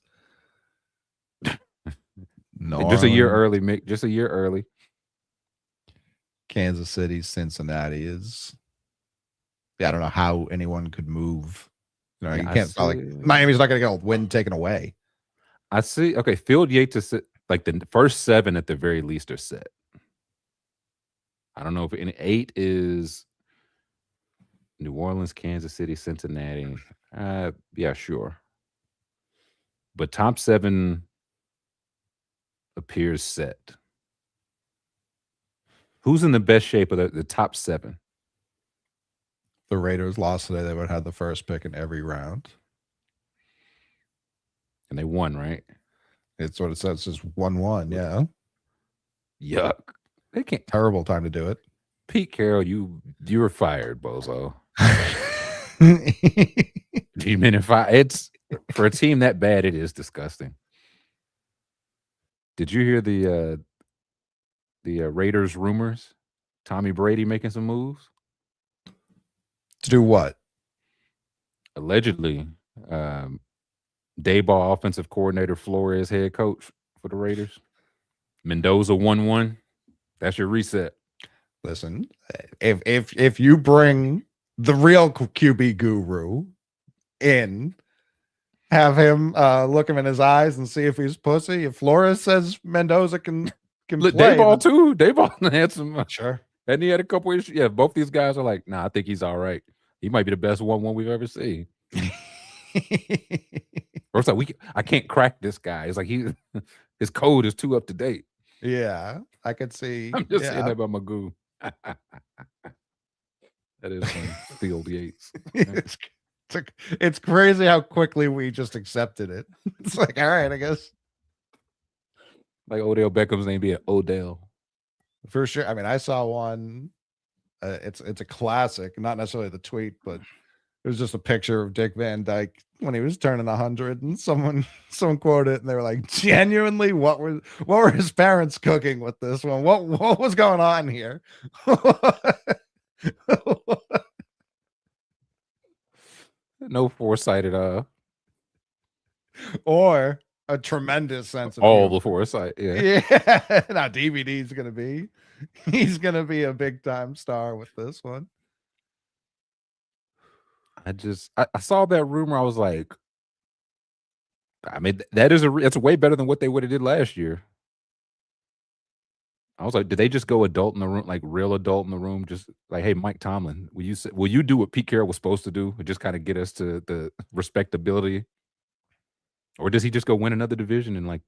[SPEAKER 2] No, just a year early, Mick. Just a year early.
[SPEAKER 1] Kansas City, Cincinnati is. Yeah, I don't know how anyone could move. You know, you can't. Miami's not going to get a win taken away.
[SPEAKER 2] I see. Okay, Field Yates is like the first 7 at the very least are set. I don't know if 8 is New Orleans, Kansas City, Cincinnati. Yeah, sure. But top 7 appears set. Who's in the best shape of the top 7?
[SPEAKER 1] The Raiders lost today. They would have the first pick in every round.
[SPEAKER 2] And they won, right?
[SPEAKER 1] It's what it says. It's 1-1. Yeah.
[SPEAKER 2] Yuck. They can't.
[SPEAKER 1] Terrible time to do it.
[SPEAKER 2] Pete Carroll, you were fired, bozo. It's for a team that bad, it is disgusting. Did you hear the Raiders rumors? Tommy Brady making some moves?
[SPEAKER 1] To do what?
[SPEAKER 2] Allegedly, Dayball offensive coordinator, Flores head coach for the Raiders. Mendoza 1-1. That's your reset.
[SPEAKER 1] Listen, if you bring the real QB guru in, have him look him in his eyes and see if he's pussy. If Flores says Mendoza can
[SPEAKER 2] Look,
[SPEAKER 1] play,
[SPEAKER 2] Dayball
[SPEAKER 1] then
[SPEAKER 2] too. Dayball had some.
[SPEAKER 1] sure.
[SPEAKER 2] And he had a couple issues. Yeah, both these guys are like, nah, I think he's all right. He might be the best 1-1 we've ever seen. Or it's like I can't crack this guy. It's like his code is too up to date.
[SPEAKER 1] Yeah, I could see.
[SPEAKER 2] I'm just saying that about Magoo. That is funny. Field Yates.
[SPEAKER 1] It's crazy how quickly we just accepted it. It's like, all right, I guess.
[SPEAKER 2] Like Odell Beckham's name be Odell.
[SPEAKER 1] For sure. I mean, I saw one. It's a classic, not necessarily the tweet, but it was just a picture of Dick Van Dyke when he was turning 100, and someone quoted it, and they were like, "Genuinely, what were his parents cooking with this one? What was going on here?"
[SPEAKER 2] No foresight at all.
[SPEAKER 1] Or a tremendous sense of
[SPEAKER 2] all
[SPEAKER 1] humor.
[SPEAKER 2] the foresight. Yeah.
[SPEAKER 1] Yeah. Now DVD's gonna be. He's gonna be a big time star with this one.
[SPEAKER 2] I saw that rumor. I was like, I mean, it's way better than what they would have did last year. I was like, did they just go adult in the room, like real adult in the room? Just like, hey, Mike Tomlin, will you do what Pete Carroll was supposed to do, and just kind of get us to the respectability? Or does he just go win another division in like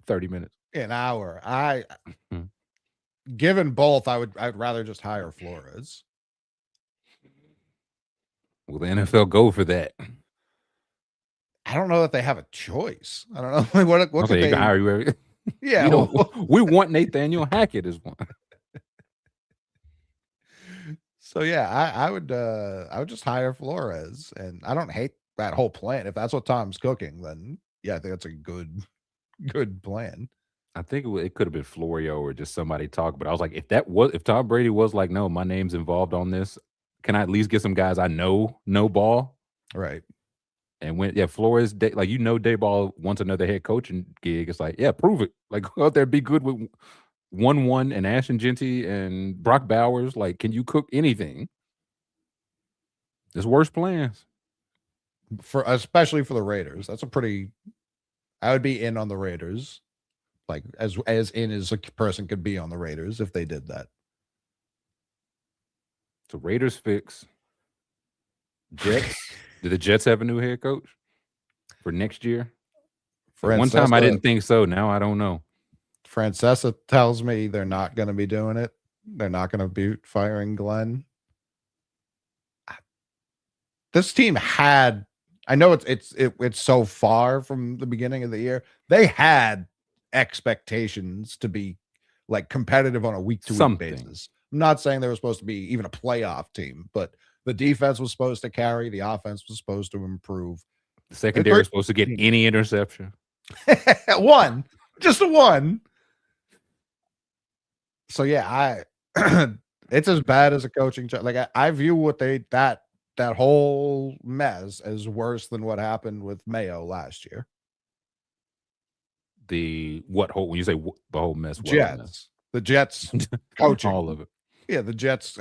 [SPEAKER 2] 30 minutes?
[SPEAKER 1] An hour. Given both, I'd rather just hire Flores.
[SPEAKER 2] Will the NFL go for that?
[SPEAKER 1] I don't know that they have a choice. I don't know what could they
[SPEAKER 2] hire you.
[SPEAKER 1] Yeah,
[SPEAKER 2] we want Nathaniel Hackett as one.
[SPEAKER 1] So yeah, I would just hire Flores, and I don't hate that whole plan. If that's what Tom's cooking, then yeah, I think that's a good plan.
[SPEAKER 2] I think it could have been Florio or just somebody talk, but I was like, if Tom Brady was like, no, my name's involved on this, can I at least get some guys I know ball?
[SPEAKER 1] Right.
[SPEAKER 2] And Flores, like, Dayball wants another head coaching gig. It's like, yeah, prove it. Like, go out there, be good with 1-1 and Ashton Genty and Brock Bowers. Like, can you cook anything? There's worse plans.
[SPEAKER 1] Especially for the Raiders. That's I would be in on the Raiders. Like, as in as a person could be on the Raiders if they did that.
[SPEAKER 2] So Raiders fix. Jets. Do the Jets have a new head coach for next year? One time I didn't think so. Now I don't know.
[SPEAKER 1] Francesa tells me they're not going to be doing it. They're not going to be firing Glenn. This team had, I know it's so far from the beginning of the year. They had expectations to be like competitive on a week-to-week basis. I'm not saying they were supposed to be even a playoff team, but the defense was supposed to carry. The offense was supposed to improve.
[SPEAKER 2] The secondary was supposed to get any interception.
[SPEAKER 1] Just a one. So yeah, it's as bad as a coaching job. Like I view that whole mess as worse than what happened with Mayo last year.
[SPEAKER 2] When you say the whole mess?
[SPEAKER 1] The Jets coaching,
[SPEAKER 2] all of it.
[SPEAKER 1] Yeah,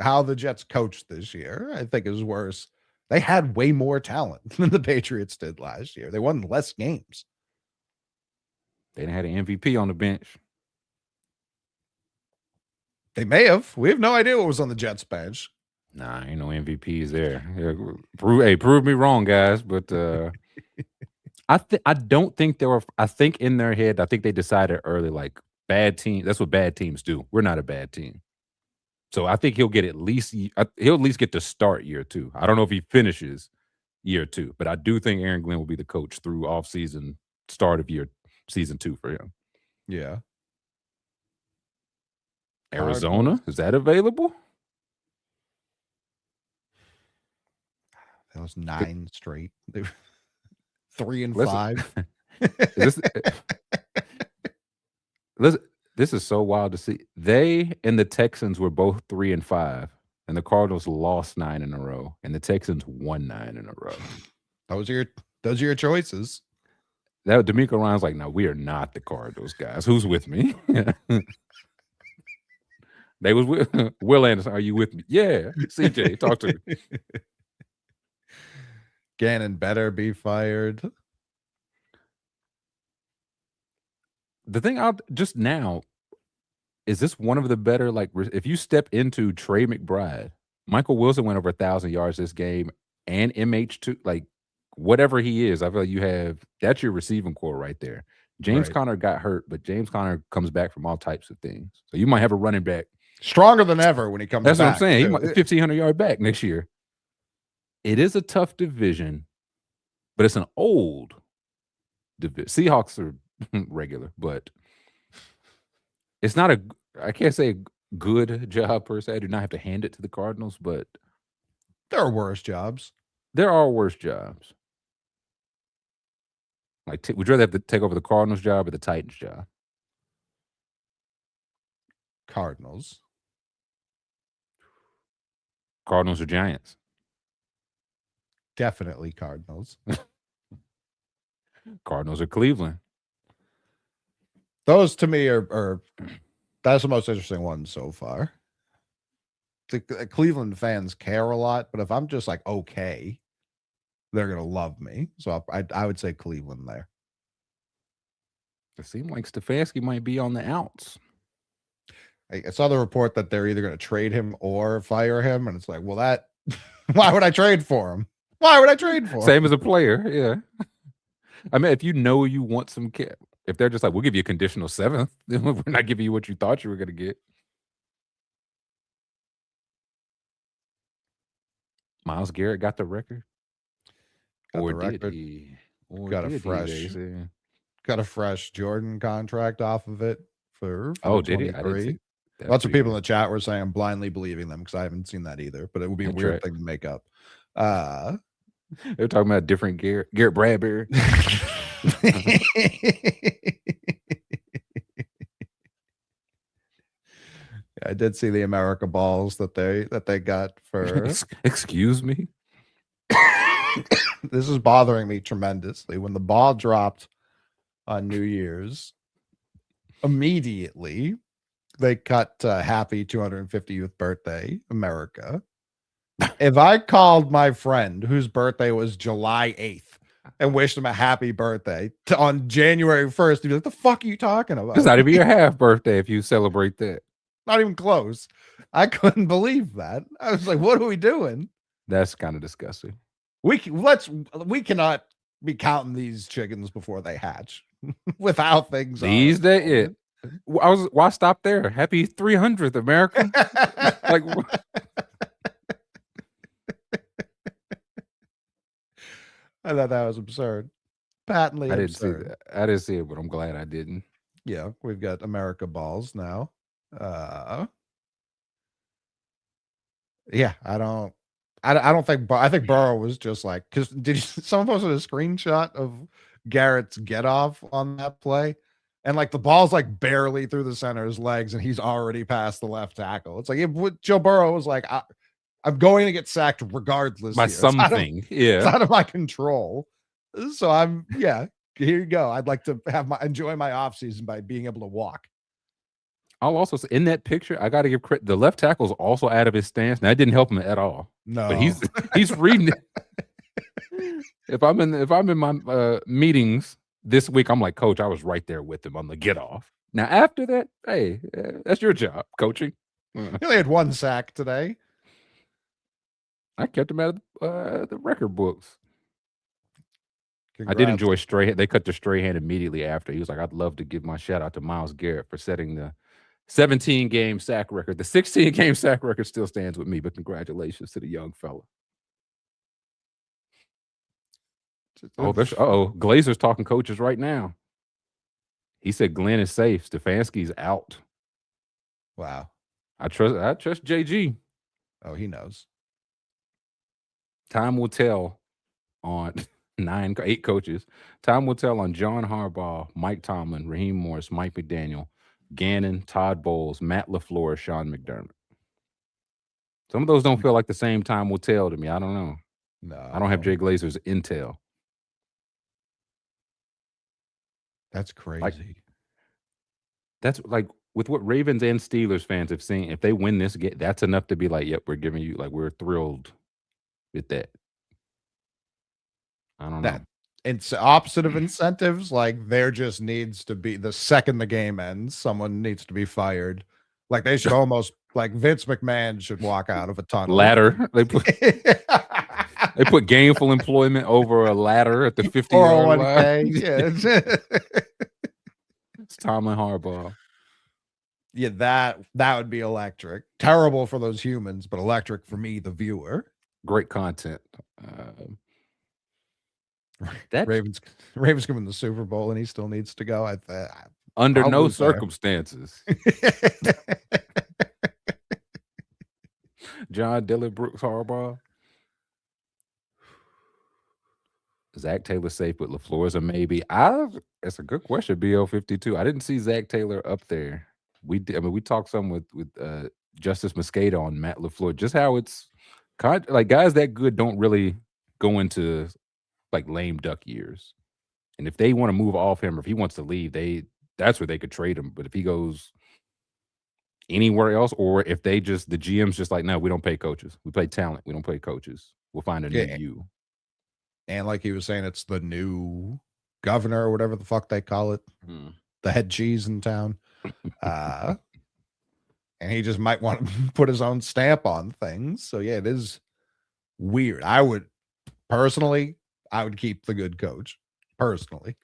[SPEAKER 1] how the Jets coached this year, I think is worse. They had way more talent than the Patriots did last year. They won less games.
[SPEAKER 2] They didn't have an MVP on the bench.
[SPEAKER 1] They may have. We have no idea what was on the Jets bench.
[SPEAKER 2] Nah, ain't no MVPs there. Yeah, prove me wrong, guys. But I don't think there were. I think in their head, I think they decided early, like, bad team. That's what bad teams do. We're not a bad team. So I think he'll at least get to start year 2. I don't know if he finishes year 2, but I do think Aaron Glenn will be the coach through off-season, start of season 2 for him.
[SPEAKER 1] Yeah.
[SPEAKER 2] Arizona, is that available?
[SPEAKER 1] That was 9 straight. 3-5.
[SPEAKER 2] This is so wild to see. They and the Texans were both 3-5, and the Cardinals lost 9 in a row, and the Texans won 9 in a row.
[SPEAKER 1] Those are your choices.
[SPEAKER 2] That D'Amico Ryan's like, no, we are not the Cardinals, guys. Who's with me? They was with Will Anderson. Are you with me? Yeah. CJ, talk to me.
[SPEAKER 1] Gannon better be fired.
[SPEAKER 2] The thing out just now is this one of the better, like, if you step into Trey McBride, Michael Wilson went over 1,000 yards this game, and MH2, like, whatever he is, I feel like that's your receiving core right there. James
[SPEAKER 1] Right.
[SPEAKER 2] Conner got hurt, but James Conner comes back from all types of things. So you might have a running back
[SPEAKER 1] Stronger than ever when he comes
[SPEAKER 2] That's
[SPEAKER 1] back.
[SPEAKER 2] what I'm saying. He
[SPEAKER 1] too.
[SPEAKER 2] might 1,500 yard back next year. It is a tough division, but it's an old division. Seahawks are regular, but it's not I can't say a good job per se. I do not have to hand it to the Cardinals, but
[SPEAKER 1] There are worse jobs.
[SPEAKER 2] there are worse jobs. Like, would you rather have to take over the Cardinals job or the Titans job?
[SPEAKER 1] Cardinals.
[SPEAKER 2] Cardinals or Giants?
[SPEAKER 1] Definitely Cardinals.
[SPEAKER 2] Cardinals or Cleveland?
[SPEAKER 1] Those to me are that's the most interesting one so far. The Cleveland fans care a lot, but if I'm just like okay, they're gonna love me. So I would say Cleveland there.
[SPEAKER 2] It seemed like Stefanski might be on the outs.
[SPEAKER 1] I saw the report that they're either going to trade him or fire him, and it's like, well, that why would I trade for him? Why would I trade for him?
[SPEAKER 2] Same as a player, yeah. I mean, if you know you want some cap, if they're just like, we'll give you a conditional 7th, then we're not giving you what you thought you were going to get. Myles Garrett got the record,
[SPEAKER 1] Got
[SPEAKER 2] or
[SPEAKER 1] the
[SPEAKER 2] did
[SPEAKER 1] record.
[SPEAKER 2] he? Or
[SPEAKER 1] Got a
[SPEAKER 2] did
[SPEAKER 1] fresh.
[SPEAKER 2] he, they say?
[SPEAKER 1] Got a fresh Jordan contract off of it for
[SPEAKER 2] Oh, did he? I didn't
[SPEAKER 1] 23.
[SPEAKER 2] see.
[SPEAKER 1] Lots of people in the chat were saying I'm blindly believing them because I haven't seen that either. But it would be a weird thing to make up.
[SPEAKER 2] They're talking about different Garrett Bradbury.
[SPEAKER 1] I did see the America balls that they got for.
[SPEAKER 2] Excuse me.
[SPEAKER 1] This is bothering me tremendously. When the ball dropped on New Year's, immediately they cut happy 250th birthday, America. If I called my friend whose birthday was July 8th and wished him a happy birthday on January 1st, he'd be like, the fuck are you talking about?
[SPEAKER 2] It's not even your half birthday if you celebrate that.
[SPEAKER 1] Not even close. I couldn't believe that. I was like, what are we doing?
[SPEAKER 2] That's kind of disgusting.
[SPEAKER 1] We cannot be counting these chickens before they hatch with how things
[SPEAKER 2] these days. Why stop there? Happy 300th, America. Like,
[SPEAKER 1] I thought that was absurd. Patently absurd.
[SPEAKER 2] See that. I didn't see it, but I'm glad I didn't.
[SPEAKER 1] Yeah, we've got America balls now. Yeah, I don't think I think Burrow was just like, because did you someone posted a screenshot of Garrett's get off on that play, and like the ball's like barely through the center's legs and he's already past the left tackle. It's like if Joe Burrow was like, I'm going to get sacked regardless
[SPEAKER 2] by something. It's
[SPEAKER 1] out of my control. So here you go. I'd like to enjoy my offseason by being able to walk.
[SPEAKER 2] I'll also say in that picture, I got to give credit. The left tackle's also out of his stance. Now, that didn't help him at all.
[SPEAKER 1] No,
[SPEAKER 2] but he's reading it. If I'm in my meetings this week, I'm like, Coach, I was right there with him on the get off. Now after that, hey, that's your job, coaching.
[SPEAKER 1] He only had one sack today.
[SPEAKER 2] I kept him out of the record books.
[SPEAKER 1] Congrats.
[SPEAKER 2] I did enjoy Strahan. They cut to Strahan immediately after. He was like, I'd love to give my shout out to Myles Garrett for setting the 17-game sack record. The 16-game sack record still stands with me, but congratulations to the young fella. Glazer's talking coaches right now. He said Glenn is safe. Stefanski's out.
[SPEAKER 1] Wow.
[SPEAKER 2] I trust JG.
[SPEAKER 1] Oh, he knows.
[SPEAKER 2] Time will tell on 8 coaches. Time will tell on John Harbaugh, Mike Tomlin, Raheem Morris, Mike McDaniel, Gannon, Todd Bowles, Matt LaFleur, Sean McDermott. Some of those don't feel like the same time will tell to me. I don't know.
[SPEAKER 1] No.
[SPEAKER 2] I don't have Jay Glazer's intel.
[SPEAKER 1] That's
[SPEAKER 2] Like
[SPEAKER 1] crazy.
[SPEAKER 2] that's like with what Ravens and Steelers fans have seen. If they win this game, that's enough to be like, "Yep, we're giving you like we're thrilled with that." I don't know.
[SPEAKER 1] That it's opposite of incentives, like, there just needs to be the second the game ends, someone needs to be fired. Like, they should almost like, Vince McMahon should walk out of a tunnel.
[SPEAKER 2] Ladder. They put gainful employment over a ladder at the 50-yard line.
[SPEAKER 1] 401k, yeah.
[SPEAKER 2] It's Tomlin Harbaugh.
[SPEAKER 1] Yeah, that would be electric. Terrible for those humans, but electric for me, the viewer.
[SPEAKER 2] Great content. That's
[SPEAKER 1] Ravens give him the Super Bowl, and he still needs to go.
[SPEAKER 2] under no
[SPEAKER 1] Probably fair.
[SPEAKER 2] circumstances. John Dylan Brooks Harbaugh. Zach Taylor safe, but LaFleur's a maybe. It's a good question. BL52. I didn't see Zach Taylor up there. We did. I mean, we talked some with Justice Mosqueda on Matt LaFleur. Just how it's kind of, like guys that good don't really go into like lame duck years. And if they want to move off him, or if he wants to leave, that's where they could trade him. But if he goes anywhere else, or if the GM's just like, no, we don't pay coaches. We pay talent. We don't pay coaches. We'll find a new you.
[SPEAKER 1] And like he was saying, it's the new governor or whatever the fuck they call it, the head cheese in town. And he just might want to put his own stamp on things. So yeah, it is weird. I would keep the good coach personally.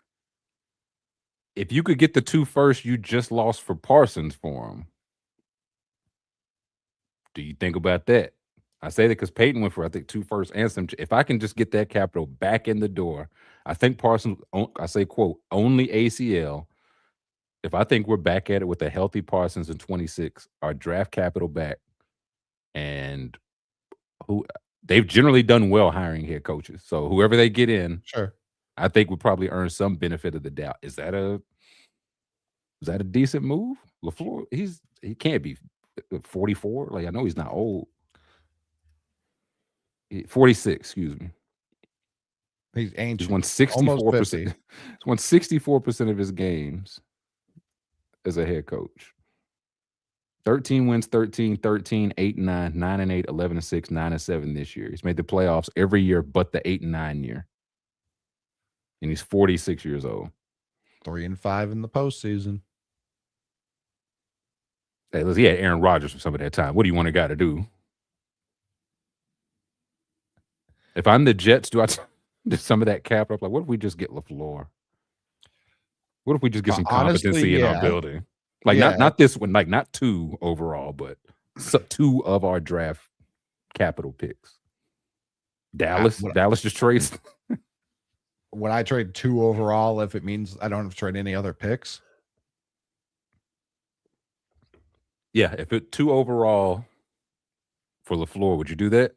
[SPEAKER 2] If you could get the 2 first you just lost for Parsons for him, do you think about that? I say that because Peyton went for, I think, 2 first and some. If I can just get that capital back in the door, I think Parsons, I say, quote, only ACL. If I think we're back at it with a healthy Parsons in 26, our draft capital back, and they've generally done well hiring head coaches. So whoever they get in,
[SPEAKER 1] sure,
[SPEAKER 2] I think would probably earn some benefit of the doubt. Is that a decent move? LaFleur, he can't be 44. Like, I know he's not old. 46, excuse me.
[SPEAKER 1] He's ancient.
[SPEAKER 2] He's won 64%. He's won 64% of his games as a head coach. 13 wins, 13, 8 and 9, 9 and 8, 11 and 6, 9 and 7 this year. He's made the playoffs every year but the 8 and 9 year. And he's 46 years old.
[SPEAKER 1] 3 and 5 in the postseason.
[SPEAKER 2] Hey, he had Aaron Rodgers for some of that time. What do you want a guy to do? If I'm the Jets, do some of that capital? Like, what if we just get LaFleur? What if we just get some competency in our building? Like, not this one, like not 2 overall, but 2 of our draft capital picks. Dallas just trades.
[SPEAKER 1] Would I trade 2 overall if it means I don't have to trade any other picks?
[SPEAKER 2] Yeah, if it 2 overall for LaFleur, would you do that?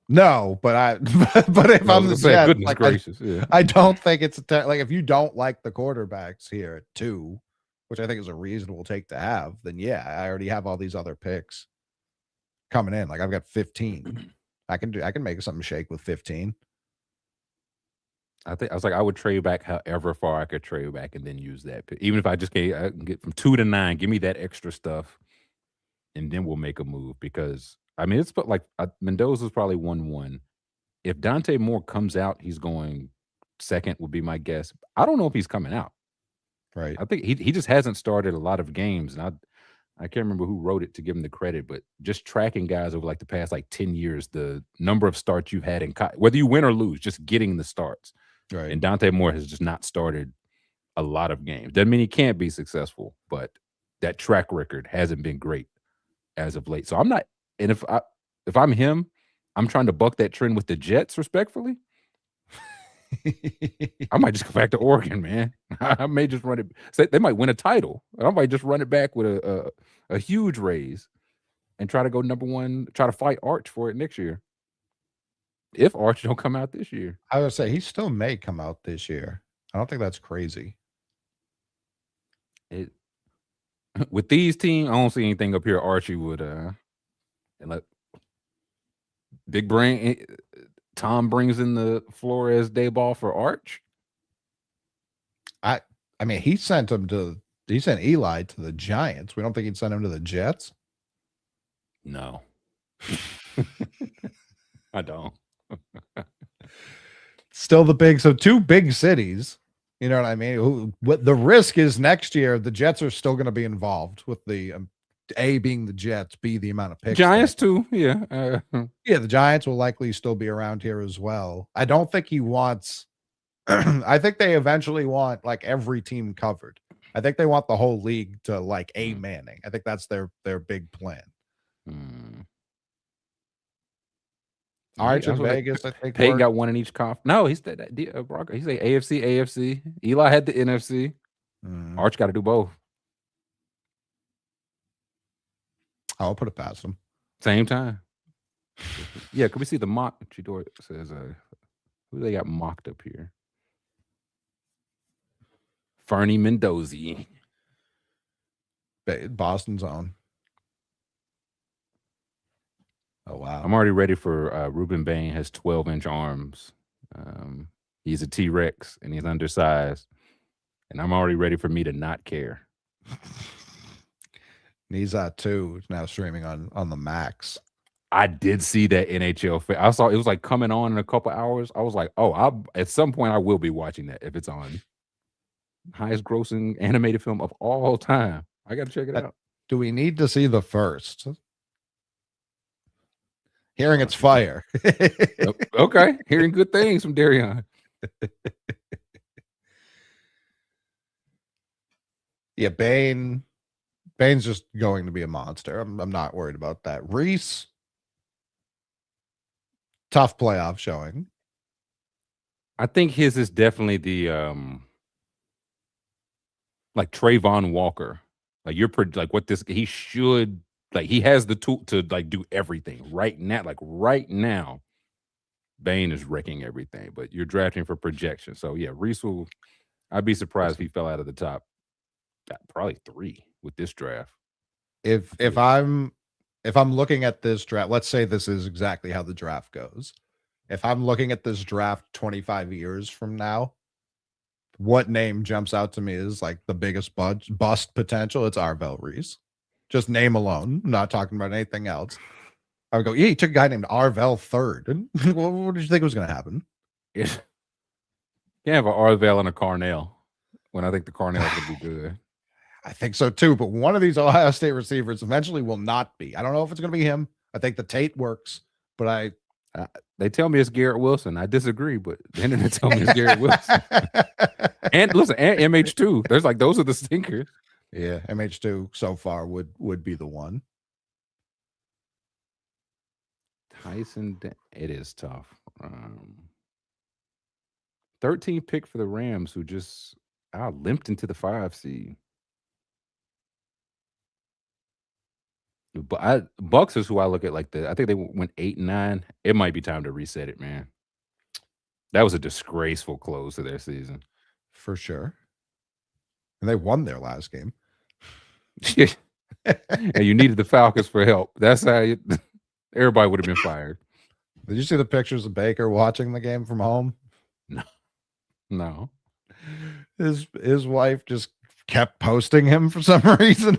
[SPEAKER 1] No, but if I'm the Jets,
[SPEAKER 2] goodness gracious,
[SPEAKER 1] I don't think it's like if you don't like the quarterbacks here at 2, which I think is a reasonable take to have, then yeah, I already have all these other picks coming in. Like I've got 15. I can make something shake with 15.
[SPEAKER 2] I was like, I would trade back however far I could trade back and then use that pick. Even if I can get from 2 to 9, give me that extra stuff, and then we'll make a move. Because I mean, it's like Mendoza's probably 1-1. If Dante Moore comes out, he's going second, would be my guess. I don't know if he's coming out.
[SPEAKER 1] Right.
[SPEAKER 2] I think he just hasn't started a lot of games, and I can't remember who wrote it to give him the credit, but just tracking guys over like the past 10 years, the number of starts you've had in whether you win or lose, just getting the starts.
[SPEAKER 1] Right.
[SPEAKER 2] And Dante Moore has just not started a lot of games. Doesn't mean he can't be successful, but that track record hasn't been great as of late. So I'm not. And if I'm him, I'm trying to buck that trend with the Jets respectfully. I might just go back to Oregon, man. I may just run it. They might win a title. I might just run it back with a huge raise and try to go number 1, try to fight Arch for it next year. If Arch don't come out this year.
[SPEAKER 1] I would say he still may come out this year. I don't think that's crazy.
[SPEAKER 2] With these teams, I don't see anything up here Archie would and let Big Brain Tom brings in the Flores day ball for Arch.
[SPEAKER 1] I I mean, he sent Eli to the Giants. We don't think he'd send him to the Jets.
[SPEAKER 2] No, I don't.
[SPEAKER 1] Still the big, so two big cities. You know what I mean? What the risk is next year, the Jets are still going to be involved with the A being the Jets, B the amount of picks.
[SPEAKER 2] Giants too, yeah.
[SPEAKER 1] Yeah, the Giants will likely still be around here as well. I don't think he wants. I think they eventually want like every team covered. I think they want the whole league to like a Manning. I think that's their big plan. Arch in Vegas, I think.
[SPEAKER 2] Peyton got one in each conference. No, he's that. He's a AFC, AFC. Eli had the NFC. Arch got to do both.
[SPEAKER 1] I'll put it past him.
[SPEAKER 2] Same time. Yeah, can we see the mock? Chidor says, who they got mocked up here? Fernie Mendoza.
[SPEAKER 1] Boston's own. Oh, wow.
[SPEAKER 2] I'm already ready for Ruben Bain has 12-inch arms. He's a T-Rex, and he's undersized. And I'm already ready for me to not care.
[SPEAKER 1] Nizat 2 is now streaming on the Max.
[SPEAKER 2] I did see that NHL. I saw it was like coming on in a couple hours. I was like, oh, at some point I will be watching that if it's on. Highest grossing animated film of all time. I got to check it out.
[SPEAKER 1] Do we need to see the first? Hearing it's fire.
[SPEAKER 2] Okay. Hearing good things from Darion.
[SPEAKER 1] Yeah, Bain's just going to be a monster. I'm not worried about that. Reese, tough playoff showing.
[SPEAKER 2] I think his is definitely the like Trayvon Walker. Like he should, like he has the tool to like do everything right now. Like right now, Bain is wrecking everything, but you're drafting for projection. So yeah, Reese I'd be surprised if he fell out of the top probably 3 with this draft.
[SPEAKER 1] If I'm looking at this draft, let's say this is exactly how the draft goes. If I'm looking at this draft 25 years from now, what name jumps out to me is like the biggest bust potential? It's Arvell Reese. Just name alone. I'm not talking about anything else. I would go, yeah, he took a guy named Arvell third. And what did you think was going to happen?
[SPEAKER 2] Yeah. You have an Arvell and a Carnell when I think the Carnell would be good.
[SPEAKER 1] I think so too, but one of these Ohio State receivers eventually will not be. I don't know if it's going to be him. I think the Tate works, but
[SPEAKER 2] they tell me it's Garrett Wilson. I disagree, but the internet tell me it's Garrett Wilson. And listen, and MH2. There's like those are the stinkers.
[SPEAKER 1] Yeah, MH2 so far would be the one.
[SPEAKER 2] Tyson, it is tough. 13 pick for the Rams, who just limped into the 5 seed. But Bucks is who I look at like I think they went 8 and 9. It might be time to reset it, man. That was a disgraceful close to their season.
[SPEAKER 1] For sure. And they won their last game.
[SPEAKER 2] And you needed the Falcons for help. That's how everybody would have been fired.
[SPEAKER 1] Did you see the pictures of Baker watching the game from home?
[SPEAKER 2] No.
[SPEAKER 1] His wife just kept posting him for some reason.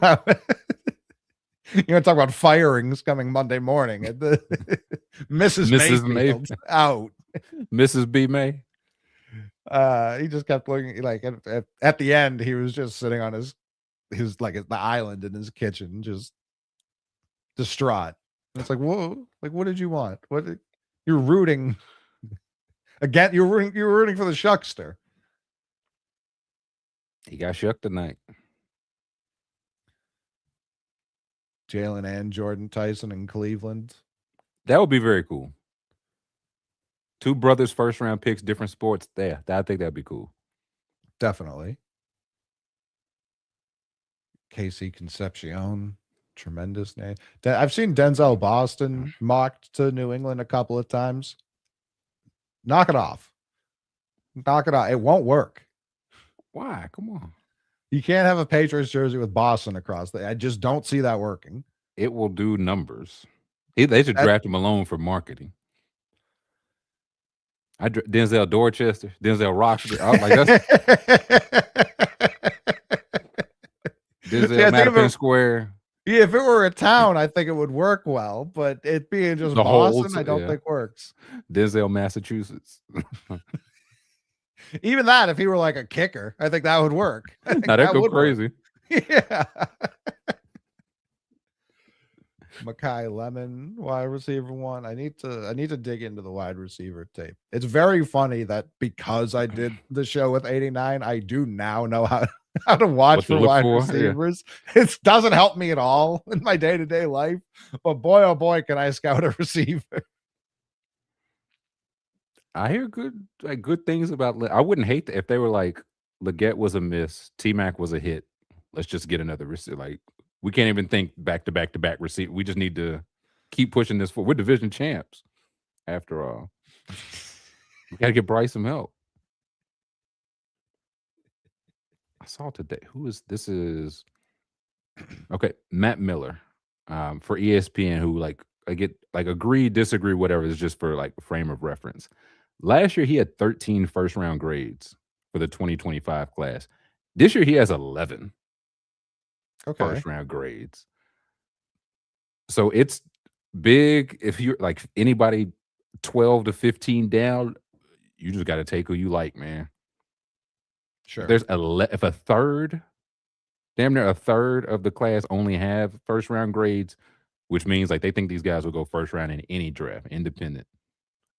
[SPEAKER 1] You want to talk about firings coming Monday morning? Mrs. Mayfield's out.
[SPEAKER 2] Mrs. B. May.
[SPEAKER 1] He just kept looking like at the end. He was just sitting on his like the island in his kitchen, just distraught. And it's like, whoa! Like, what did you want? You're rooting again? You're rooting for the Shuckster.
[SPEAKER 2] He got shucked tonight.
[SPEAKER 1] Jalen and Jordan Tyson in Cleveland.
[SPEAKER 2] That would be very cool. 2 brothers, first round picks, different sports. There, I think that'd be cool.
[SPEAKER 1] Definitely. Casey Concepcion, tremendous name. I've seen Denzel Boston mocked to New England a couple of times. Knock it off. Knock it off. It won't work.
[SPEAKER 2] Why? Come on.
[SPEAKER 1] You can't have a Patriots jersey with Boston across I just don't see that working.
[SPEAKER 2] It will do numbers. They should draft him alone for marketing. Denzel Dorchester, Denzel Roxbury. I was like, that's
[SPEAKER 1] See,
[SPEAKER 2] Denzel
[SPEAKER 1] I think
[SPEAKER 2] Mattapan Square.
[SPEAKER 1] yeah, if it were a town, I think it would work well, but it being just
[SPEAKER 2] The whole,
[SPEAKER 1] Boston, I don't
[SPEAKER 2] yeah,
[SPEAKER 1] think works.
[SPEAKER 2] Denzel, Massachusetts.
[SPEAKER 1] Even that, if he were like a kicker, I think that would work. I think
[SPEAKER 2] Now that
[SPEAKER 1] that
[SPEAKER 2] go
[SPEAKER 1] would work.
[SPEAKER 2] crazy.
[SPEAKER 1] Yeah. Makai Lemon, wide receiver one. I need to dig into the wide receiver tape. It's very funny that because I did the show with 89, I do now know how to watch
[SPEAKER 2] What to
[SPEAKER 1] for
[SPEAKER 2] look
[SPEAKER 1] wide
[SPEAKER 2] for? Yeah.
[SPEAKER 1] receivers. It doesn't help me at all in my day-to-day life, but boy oh boy can I scout a receiver.
[SPEAKER 2] I hear good things about. I wouldn't hate if they were like Leggett was a miss, T Mac was a hit. Let's just get another receiver. Like we can't even think back to back to back receiver. We just need to keep pushing this forward. We're division champs, after all. We got to get Bryce some help. I saw today. Who is this? Is okay. Matt Miller, for ESPN. Who like I get like agree, disagree, whatever. It's just for like frame of reference. Last year he had 13 first round grades for the 2025 class. This year he has 11
[SPEAKER 1] Okay.
[SPEAKER 2] first round grades. So it's big. If you're like anybody 12 to 15 down, you just got to take who you like, man.
[SPEAKER 1] Sure.
[SPEAKER 2] If there's if a third, damn near a third of the class only have first round grades, which means like they think these guys will go first round in any draft, independent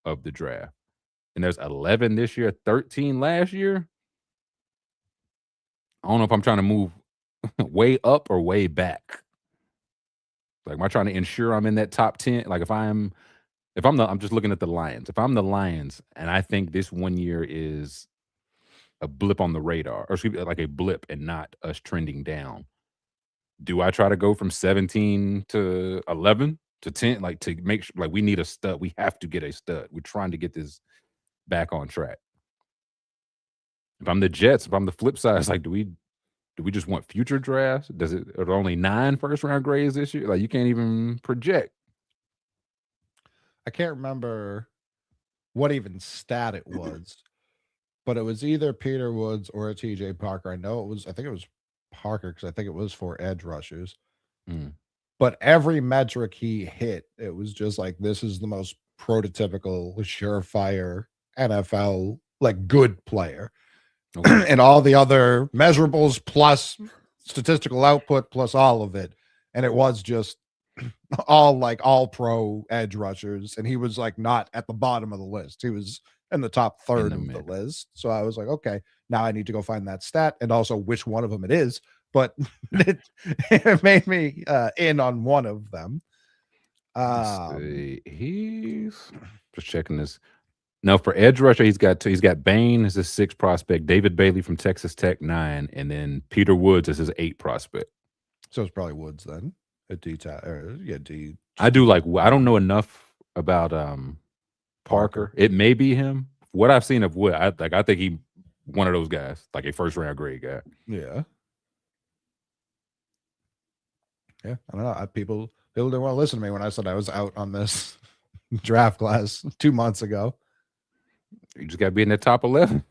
[SPEAKER 2] of the draft. And there's 11 this year, 13 last year. I don't know if I'm trying to move way up or way back. Like, am I trying to ensure I'm in that top 10? Like, I'm just looking at the Lions. If I'm the Lions and I think this 1 year is a blip on the radar, or excuse me, like a blip and not us trending down, do I try to go from 17 to 11 to 10? Like, to make sure, like, we need a stud. We have to get a stud. We're trying to get this back on track. If I'm the Jets, if I'm the flip side, it's like, do we just want future drafts? Are there only 9 first round grades this year? Like, you can't even project.
[SPEAKER 1] I can't remember what even stat it was, but it was either Peter Woods or a TJ Parker. I think it was Parker because I think it was for edge rushers.
[SPEAKER 2] Mm.
[SPEAKER 1] But every metric he hit, it was just like, this is the most prototypical, surefire NFL, like good player.
[SPEAKER 2] Okay.
[SPEAKER 1] And all the other measurables plus statistical output plus all of it. And it was just all pro edge rushers. And he was like not at the bottom of the list. He was in the top third of the list. So I was like, okay, now I need to go find that stat and also which one of them it is. But it made me in on one of them.
[SPEAKER 2] Let's see. He's just checking this. No, for edge rusher, he's got 2. He's got Bain as his 6th prospect, David Bailey from Texas Tech 9, and then Peter Woods as his 8th prospect.
[SPEAKER 1] So it's probably Woods then. D.
[SPEAKER 2] I do like. I don't know enough about Parker. It may be him. What I've seen of Wood, I think he one of those guys, like a first round grade guy.
[SPEAKER 1] Yeah. Yeah, I don't know. People didn't want to listen to me when I said I was out on this draft class 2 months ago.
[SPEAKER 2] You just got to be in the top 11,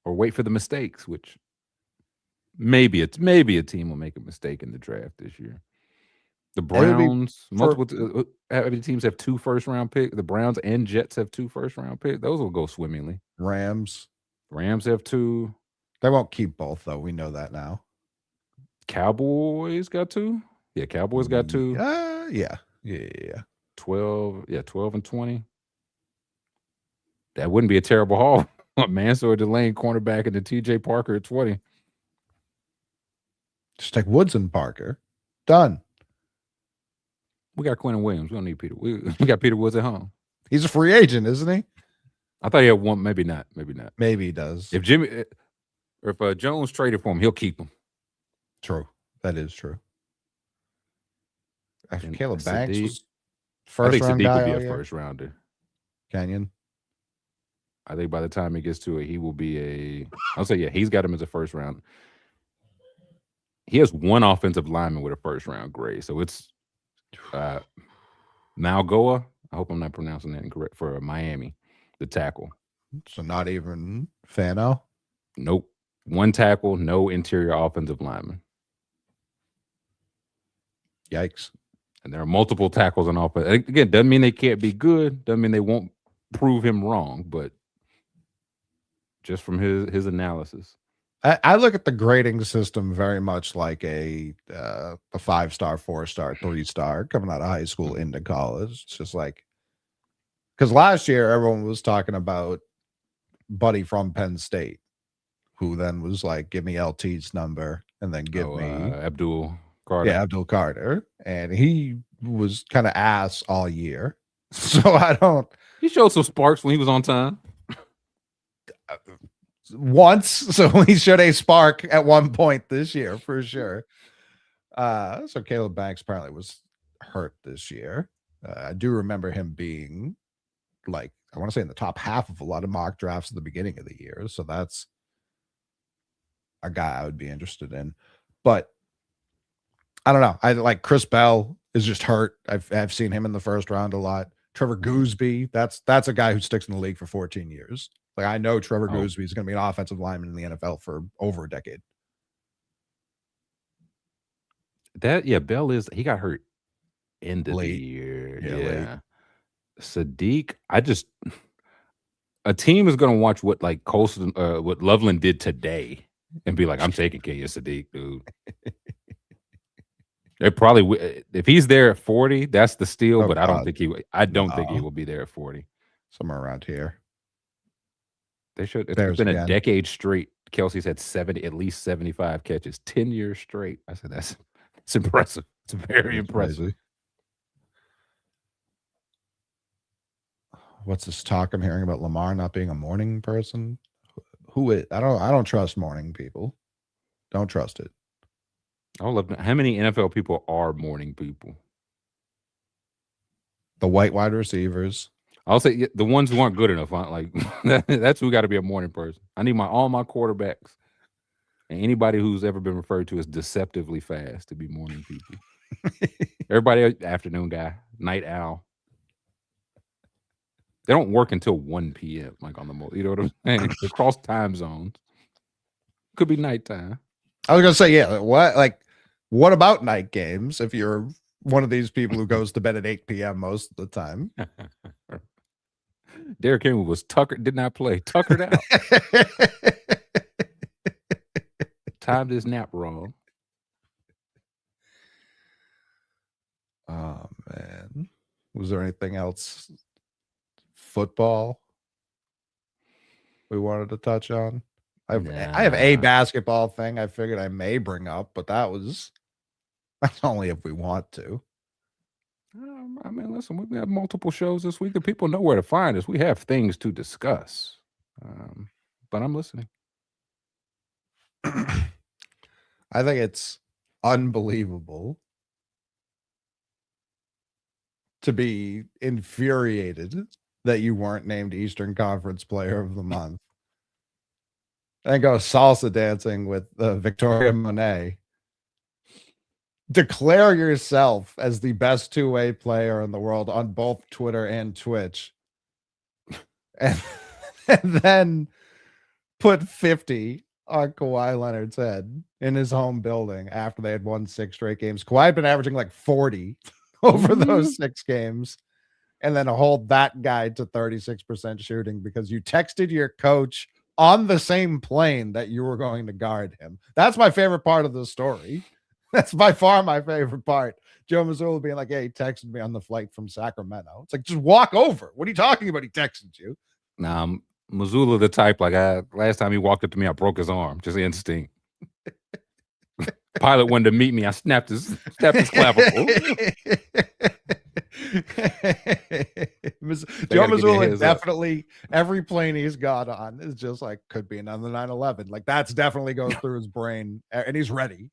[SPEAKER 2] or wait for the mistakes. Which maybe a team will make a mistake in the draft this year. The Browns, multiple teams have 2 first round picks. The Browns and Jets have 2 first round picks. Those will go swimmingly.
[SPEAKER 1] Rams
[SPEAKER 2] have 2.
[SPEAKER 1] They won't keep both though. We know that now.
[SPEAKER 2] Cowboys got 2. Yeah, Cowboys got 2.
[SPEAKER 1] Yeah.
[SPEAKER 2] 12 and 20. That wouldn't be a terrible haul. Mansour, Delane, cornerback, and the TJ Parker at 20.
[SPEAKER 1] Just take Woods and Parker. Done.
[SPEAKER 2] We got Quentin Williams. We don't need Peter. We got Peter Woods at home.
[SPEAKER 1] He's a free agent, isn't he?
[SPEAKER 2] I thought he had one. Maybe not.
[SPEAKER 1] Maybe he does.
[SPEAKER 2] If Jones traded for him, he'll keep him.
[SPEAKER 1] True. That is true. Actually, Caleb Banks
[SPEAKER 2] Sadiq,
[SPEAKER 1] was first round guy.
[SPEAKER 2] Would be a first rounder.
[SPEAKER 1] Kenyon.
[SPEAKER 2] I think by the time he gets to it, he will be I'll say, yeah, he's got him as a first round. He has 1 offensive lineman with a first round grade. So it's Malgoa. I hope I'm not pronouncing that incorrect, for Miami. the tackle.
[SPEAKER 1] So not even Fano.
[SPEAKER 2] Nope. 1 tackle, no interior offensive lineman.
[SPEAKER 1] Yikes.
[SPEAKER 2] And there are multiple tackles on offense. Again, doesn't mean they can't be good. Doesn't mean they won't prove him wrong. But just from his analysis,
[SPEAKER 1] I look at the grading system very much like a 5-star, 4-star, 3-star coming out of high school into college. It's just like because last year everyone was talking about Buddy from Penn State, who then was like, "Give me LT's number," and then give me
[SPEAKER 2] Abdul Carter.
[SPEAKER 1] Yeah, Abdul Carter, and he was kind of ass all year. So I don't.
[SPEAKER 2] He showed some sparks when he was on time.
[SPEAKER 1] Once, so he showed a spark at one point this year for sure. So Caleb Banks apparently was hurt this year. I do remember him being like, I want to say in the top half of a lot of mock drafts at the beginning of the year. So that's a guy I would be interested in. But I don't know. I like Chris Bell is just hurt. I've seen him in the first round a lot. Trevor Gooseby, that's a guy who sticks in the league for 14 years. Like I know Trevor Gooseby is going to be an offensive lineman in the NFL for over a decade.
[SPEAKER 2] Bell he got hurt end of the year. Yeah. Sadiq, a team is going to watch what like Colston, what Loveland did today and be like, I'm taking Kenya Sadiq, dude. They probably if he's there at 40, that's the steal. But I don't think he will be there at 40.
[SPEAKER 1] Somewhere around here.
[SPEAKER 2] They should. It's been a decade straight. Kelsey's had at least 75 catches, 10 years straight. I said it's impressive. It's very impressive.
[SPEAKER 1] Crazy. What's this talk I'm hearing about Lamar not being a morning person? Who is? I don't trust morning people. Don't trust it.
[SPEAKER 2] How many NFL people are morning people?
[SPEAKER 1] The white wide receivers.
[SPEAKER 2] I'll say the ones who aren't good enough. Like that's who got to be a morning person. I need all my quarterbacks and anybody who's ever been referred to as deceptively fast to be morning people. Everybody afternoon guy, night owl. They don't work until 1 p.m. like on the you know what I'm saying? Across time zones. Could be nighttime.
[SPEAKER 1] I was gonna say, yeah. What about night games? If you're one of these people who goes to bed at 8 p.m. most of the time.
[SPEAKER 2] Derrick Henry was did not play, tuckered out. Timed his nap wrong.
[SPEAKER 1] Oh man. Was there anything else? Football we wanted to touch on? I have a basketball thing I figured I may bring up, but that's only if we want to.
[SPEAKER 2] I mean, listen, we have multiple shows this week, and people know where to find us. We have things to discuss, but I'm listening.
[SPEAKER 1] I think it's unbelievable to be infuriated that you weren't named Eastern Conference Player of the Month. And go salsa dancing with Victoria Monet. Declare yourself as the best two-way player in the world on both Twitter and Twitch. And then put 50 on Kawhi Leonard's head in his home building after they had won 6 straight games. Kawhi had been averaging like 40 over those 6 games. And then hold that guy to 36% shooting because you texted your coach on the same plane that you were going to guard him. That's my favorite part of the story. That's by far my favorite part. Joe Mazzulla being like, "Hey, he texted me on the flight from Sacramento." It's like, just walk over. What are you talking about? He texted you.
[SPEAKER 2] Nah, Mazzulla the type, like last time he walked up to me, I broke his arm. Just instinct. Pilot wanted to meet me. I snapped his clavicle.
[SPEAKER 1] Joe Mazzulla definitely every plane he's got on is just like could be another 9/11. Like that's definitely goes through his brain, and he's ready.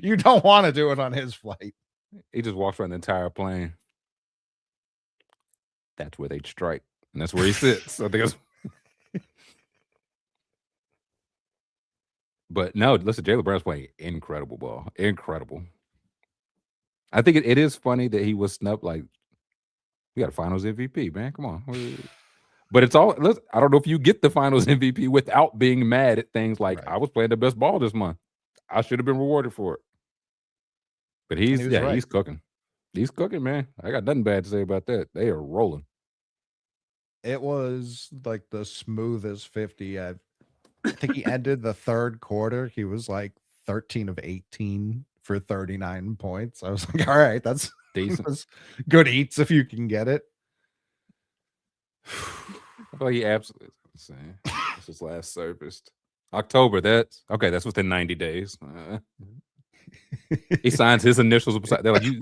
[SPEAKER 1] You don't want to do it on his flight.
[SPEAKER 2] He just walks around the entire plane. That's where they'd strike, and that's where he sits. I think but no, listen, Jaylen Brown's playing incredible ball. Incredible. I think it is funny that he was snubbed. Like, we got a Finals MVP, man. Come on. But it's all. I don't know if you get the Finals MVP without being mad at things like
[SPEAKER 1] Right.
[SPEAKER 2] I was playing the best ball this month. I should have been rewarded for it. But
[SPEAKER 1] And he was right.
[SPEAKER 2] he's cooking. He's cooking, man. I got nothing bad to say about that. They are rolling.
[SPEAKER 1] It was like the smoothest 50. I think he ended the third quarter. He was like 13 of 18 for 39 points. I was like, all right, that's
[SPEAKER 2] Decent.
[SPEAKER 1] that's good eats if you can get it.
[SPEAKER 2] I feel like he absolutely. This is last serviced October. That's okay. That's within 90 days. He signs his initials beside. They're like, you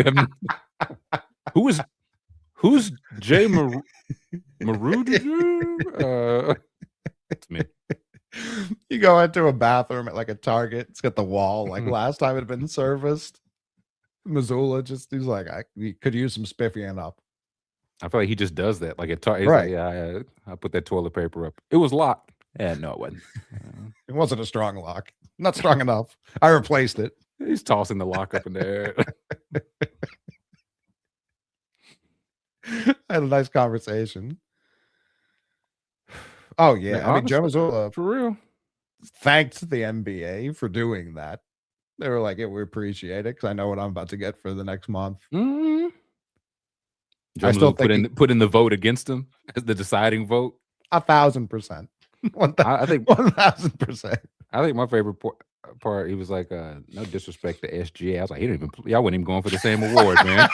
[SPEAKER 2] have who's Jay Marudu? It's me.
[SPEAKER 1] You go into a bathroom at like a Target. It's got the wall. Like last time it had been serviced. Missoula he's like, we could use some spiffying up.
[SPEAKER 2] I feel like he just does that. Like he's
[SPEAKER 1] right.
[SPEAKER 2] like, yeah, I put that toilet paper up. It was locked. Yeah, no, it wasn't.
[SPEAKER 1] It wasn't a strong lock. Not strong enough. I replaced it.
[SPEAKER 2] He's tossing the lock up in there.
[SPEAKER 1] I had a nice conversation. Oh yeah,
[SPEAKER 2] Man,
[SPEAKER 1] I mean, Joe Missoula
[SPEAKER 2] for real
[SPEAKER 1] thanked the NBA for doing that. They were like, "Yeah, we appreciate it because I know what I'm about to get for the next month."
[SPEAKER 2] Mm-hmm.
[SPEAKER 1] I still think
[SPEAKER 2] put in the vote against him as the deciding vote.
[SPEAKER 1] 1,000%.
[SPEAKER 2] I think
[SPEAKER 1] 1,000%.
[SPEAKER 2] I think my favorite part, he was like, "No disrespect to SGA." I was like, "He didn't even. Y'all wasn't even going for the same award, man."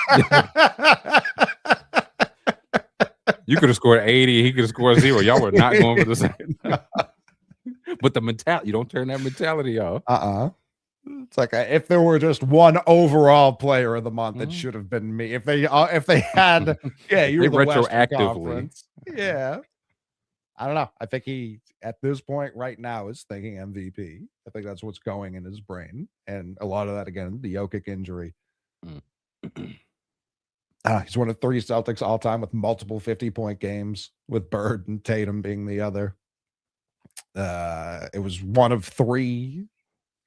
[SPEAKER 2] You could have scored 80. He could have scored 0. Y'all were not going for the same. But the mentality, you don't turn that mentality off.
[SPEAKER 1] It's like if there were just one overall player of the month, it should have been me. If they had, yeah, you were the Western Conference. Yeah. I don't know. I think he, at this point right now, is thinking MVP. I think that's what's going in his brain. And a lot of that, again, the Jokic injury. He's one of 3 Celtics all time with multiple 50-point games, with Bird and Tatum being the other. It was one of 3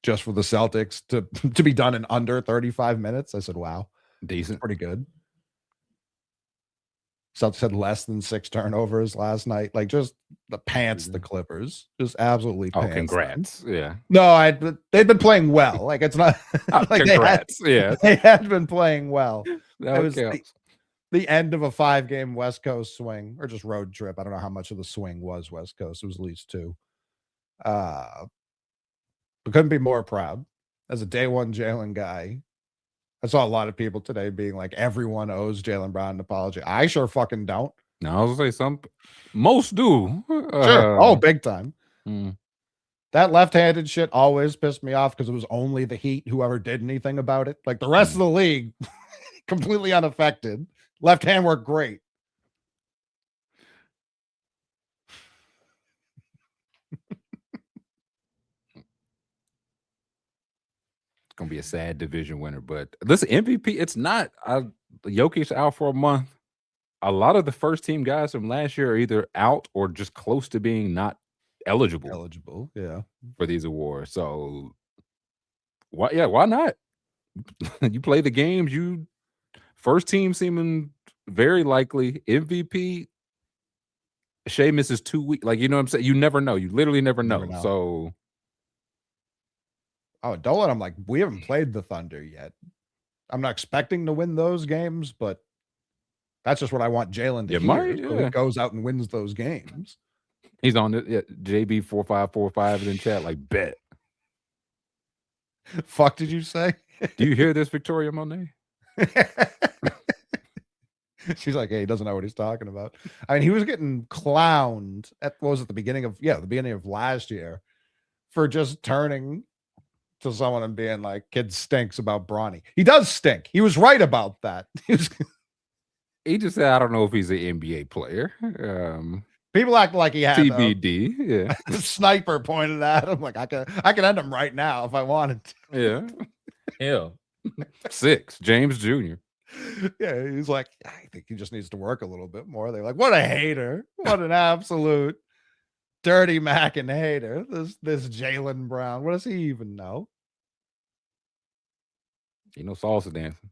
[SPEAKER 1] just for the Celtics to be done in under 35 minutes. I said, wow.
[SPEAKER 2] Decent.
[SPEAKER 1] Pretty good. Celtics had less than 6 turnovers last night. Like, just the pants, the Clippers. Just absolutely pants.
[SPEAKER 2] Oh, congrats.
[SPEAKER 1] Them.
[SPEAKER 2] Yeah.
[SPEAKER 1] No, they've been playing well. Like, it's not like
[SPEAKER 2] congrats.
[SPEAKER 1] They had been playing well.
[SPEAKER 2] That was
[SPEAKER 1] the end of a 5-game West Coast swing, or just road trip. I don't know how much of the swing was West Coast. It was at least 2. But couldn't be more proud. As a day one Jalen guy, I saw a lot of people today being like, everyone owes Jaylen Brown an apology. I sure fucking don't.
[SPEAKER 2] No, I was gonna say most do.
[SPEAKER 1] Sure. Oh, big time. That left-handed shit always pissed me off because it was only the Heat who ever did anything about it. Like the rest of the league, completely unaffected. Left hand worked great.
[SPEAKER 2] Gonna be a sad division winner, but listen, MVP. It's not. Jokic's out for a month. A lot of the first team guys from last year are either out or just close to being not eligible.
[SPEAKER 1] Yeah,
[SPEAKER 2] for these awards. So, why not? You play the games. You first team seeming very likely. MVP. Shea misses 2 weeks. Like, you know what I'm saying? You never know. You literally never know. So.
[SPEAKER 1] Oh, don't let them like, we haven't played the Thunder yet. I'm not expecting to win those games, but that's just what I want Jalen to hear. So he goes out and wins those games.
[SPEAKER 2] He's on it. Yeah, JB 4545 in chat. Like, bet.
[SPEAKER 1] Fuck did you say?
[SPEAKER 2] Do you hear this, Victoria Monet?
[SPEAKER 1] She's like, hey, he doesn't know what he's talking about. I mean, he was getting clowned at the beginning of last year for just turning to someone and being like, kid stinks about Bronny. He does stink. He was right about that.
[SPEAKER 2] He just said, I don't know if he's an NBA player.
[SPEAKER 1] People act like he had
[SPEAKER 2] TBD. Yeah.
[SPEAKER 1] Sniper pointed at him. Like, I can end him right now if I wanted
[SPEAKER 2] to. Yeah. 6, James Jr.
[SPEAKER 1] Yeah, he's like, I think he just needs to work a little bit more. They're like, what a hater. What an absolute dirty Mac and hater. This Jaylen Brown. What does he even know?
[SPEAKER 2] He knows salsa dancing.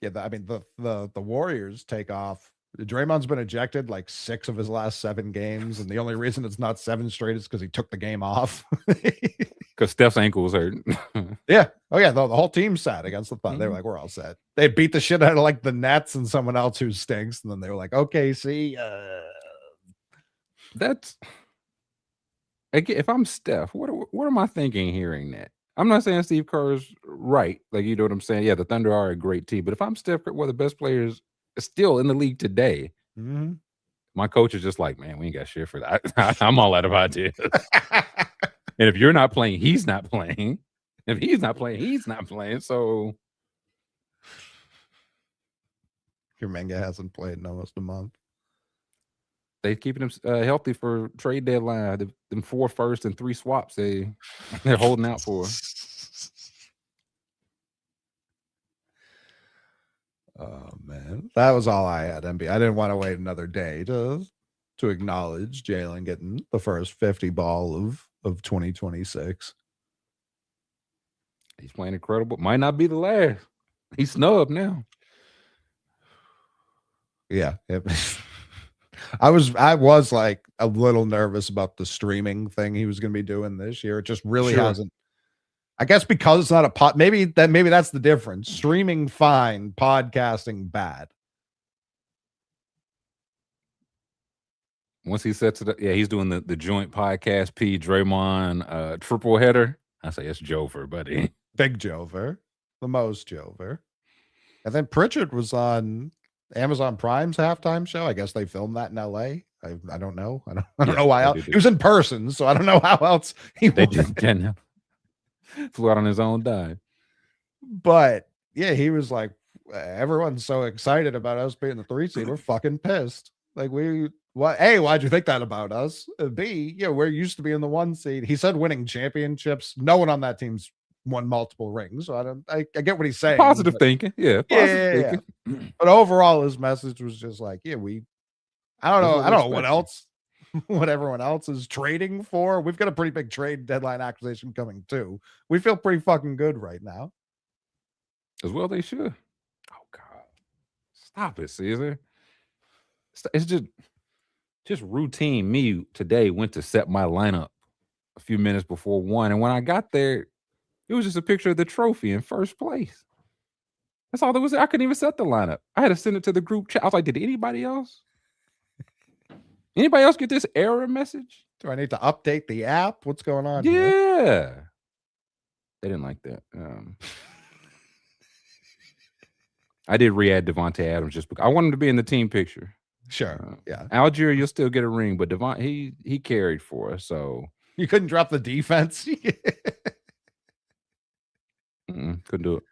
[SPEAKER 1] Yeah, I mean, the Warriors take off Draymond's been ejected like 6 of his last 7 games, and the only reason it's not 7 straight is because he took the game off.
[SPEAKER 2] Because Steph's ankle was hurt.
[SPEAKER 1] Yeah. Oh, yeah, the whole team's sad against the Thunder. They were
[SPEAKER 2] Mhm.
[SPEAKER 1] like, "We're all set." They beat the shit out of, like, the Nets and someone else who stinks, and then they were like, "Okay, see,
[SPEAKER 2] That's again, if I'm Steph, what am I thinking hearing that? I'm not saying Steve Kerr's right. Like, you know what I'm saying? Yeah, the Thunder are a great team, but if I'm Steph Curry, one of the best players still in the league today,
[SPEAKER 1] Mhm."
[SPEAKER 2] my coach is just like, "Man, we ain't got shit for that." I'm all out of ideas. And if you're not playing, he's not playing. If he's not playing, he's not playing. So
[SPEAKER 1] Kuminga hasn't played in almost a month.
[SPEAKER 2] they keeping him healthy for trade deadline. Them 4 firsts and 3 swaps they're holding out for.
[SPEAKER 1] Oh, man. That was all I had, MB. I didn't wanna wait another day to acknowledge Jalen getting the first 50 ball of 2026.
[SPEAKER 2] He's playing incredible. Might not be the last. He's snubbed now.
[SPEAKER 1] Yeah, it I was, like, a little nervous about the streaming thing he was gonna be doing this year. It just really
[SPEAKER 2] Sure.
[SPEAKER 1] hasn't. I guess because it's not a maybe that's the difference. Streaming fine, podcasting bad.
[SPEAKER 2] Once he sets it up, yeah, he's doing the joint podcast P Draymond triple header. I say it's Joever, buddy.
[SPEAKER 1] Big Jover, the most Jover. And then Pritchard was on Amazon Prime's halftime show. I guess they filmed that in LA. I don't know. I don't
[SPEAKER 2] Yeah,
[SPEAKER 1] know why
[SPEAKER 2] they
[SPEAKER 1] else.
[SPEAKER 2] did
[SPEAKER 1] He
[SPEAKER 2] it.
[SPEAKER 1] was in person, so I don't know how else he
[SPEAKER 2] They
[SPEAKER 1] was.
[SPEAKER 2] just didn't flew out on his own dime.
[SPEAKER 1] But yeah, he was like, everyone's so excited about us being the 3 seed. We're fucking pissed. Like what? A, why'd you think that about us? B, yeah, we're used to being the 1 seed. He said winning championships. No one on that team's won multiple rings. So I get what he's saying.
[SPEAKER 2] Positive
[SPEAKER 1] But
[SPEAKER 2] thinking. Yeah,
[SPEAKER 1] yeah,
[SPEAKER 2] positive
[SPEAKER 1] yeah, yeah.
[SPEAKER 2] thinking.
[SPEAKER 1] But overall, his message was just like, yeah, I don't
[SPEAKER 2] That's
[SPEAKER 1] know.
[SPEAKER 2] what
[SPEAKER 1] I
[SPEAKER 2] we're
[SPEAKER 1] don't know what
[SPEAKER 2] expecting.
[SPEAKER 1] else, what everyone else is trading for. We've got a pretty big trade deadline acquisition coming too. We feel pretty fucking good right now.
[SPEAKER 2] As well they should. Oh God. Stop it, Caesar. It's just routine. Me today went to set my lineup a few minutes before 1. And when I got there, it was just a picture of the trophy in first place. That's all there was. I couldn't even set the lineup. I had to send it to the group chat. I was like, did anybody else? Anybody else get this error message?
[SPEAKER 1] Do I need to update the app? What's going on here?
[SPEAKER 2] Yeah. They didn't like that. I did re-add Devontae Adams just because I want him to be in the team picture.
[SPEAKER 1] Sure. Yeah.
[SPEAKER 2] Algier, you'll still get a ring, but Devon, he carried for us, so
[SPEAKER 1] You couldn't drop the defense.
[SPEAKER 2] couldn't do it.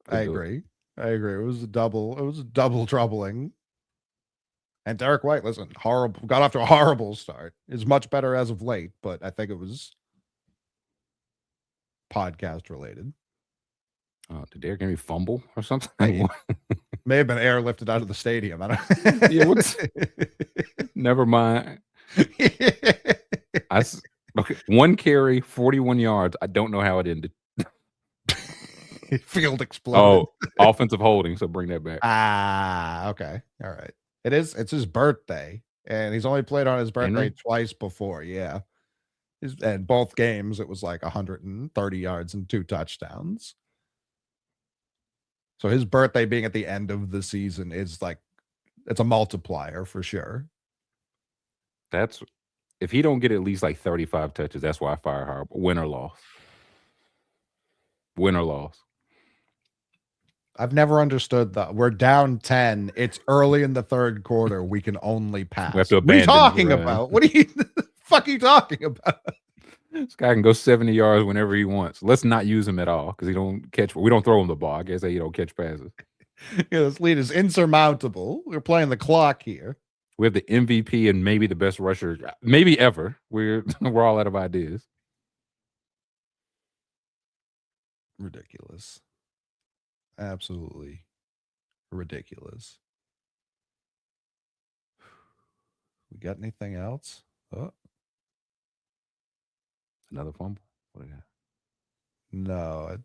[SPEAKER 1] I
[SPEAKER 2] Couldn't do it.
[SPEAKER 1] agree. I agree. It was a double troubling. And Derek White, listen, horrible, got off to a horrible start. Is much better as of late, but I think it was podcast related.
[SPEAKER 2] Did Derrick Henry fumble or something?
[SPEAKER 1] May have been airlifted out of the stadium. I don't.
[SPEAKER 2] Yeah, what's never mind. Okay, 1 carry, 41 yards. I don't know how it ended.
[SPEAKER 1] Field exploded.
[SPEAKER 2] Oh, offensive holding. So bring that back.
[SPEAKER 1] Okay. All right. It's his birthday, and he's only played on his birthday
[SPEAKER 2] Henry?
[SPEAKER 1] twice before. Yeah. And both games, it was like 130 yards and 2 touchdowns. So his birthday being at the end of the season is like, it's a multiplier for sure.
[SPEAKER 2] That's if he don't get at least like 35 touches, that's why I fire Harbaugh. Win or loss. Win or loss.
[SPEAKER 1] I've never understood that. We're down 10. It's early in the 3rd quarter. We can only pass.
[SPEAKER 2] We have to
[SPEAKER 1] What are you
[SPEAKER 2] abandon
[SPEAKER 1] talking
[SPEAKER 2] the run.
[SPEAKER 1] about? What are you the fuck are you talking about?
[SPEAKER 2] This guy can go 70 yards whenever he wants. Let's not use him at all because he don't catch. We don't throw him the ball. I guess he don't catch passes.
[SPEAKER 1] Yeah, this lead is insurmountable. We're playing the clock here.
[SPEAKER 2] We have the MVP and maybe the best rusher, maybe ever. We're all out of ideas.
[SPEAKER 1] Ridiculous. Absolutely ridiculous. We got anything else? Oh,
[SPEAKER 2] Another fumble. What do we got?
[SPEAKER 1] no.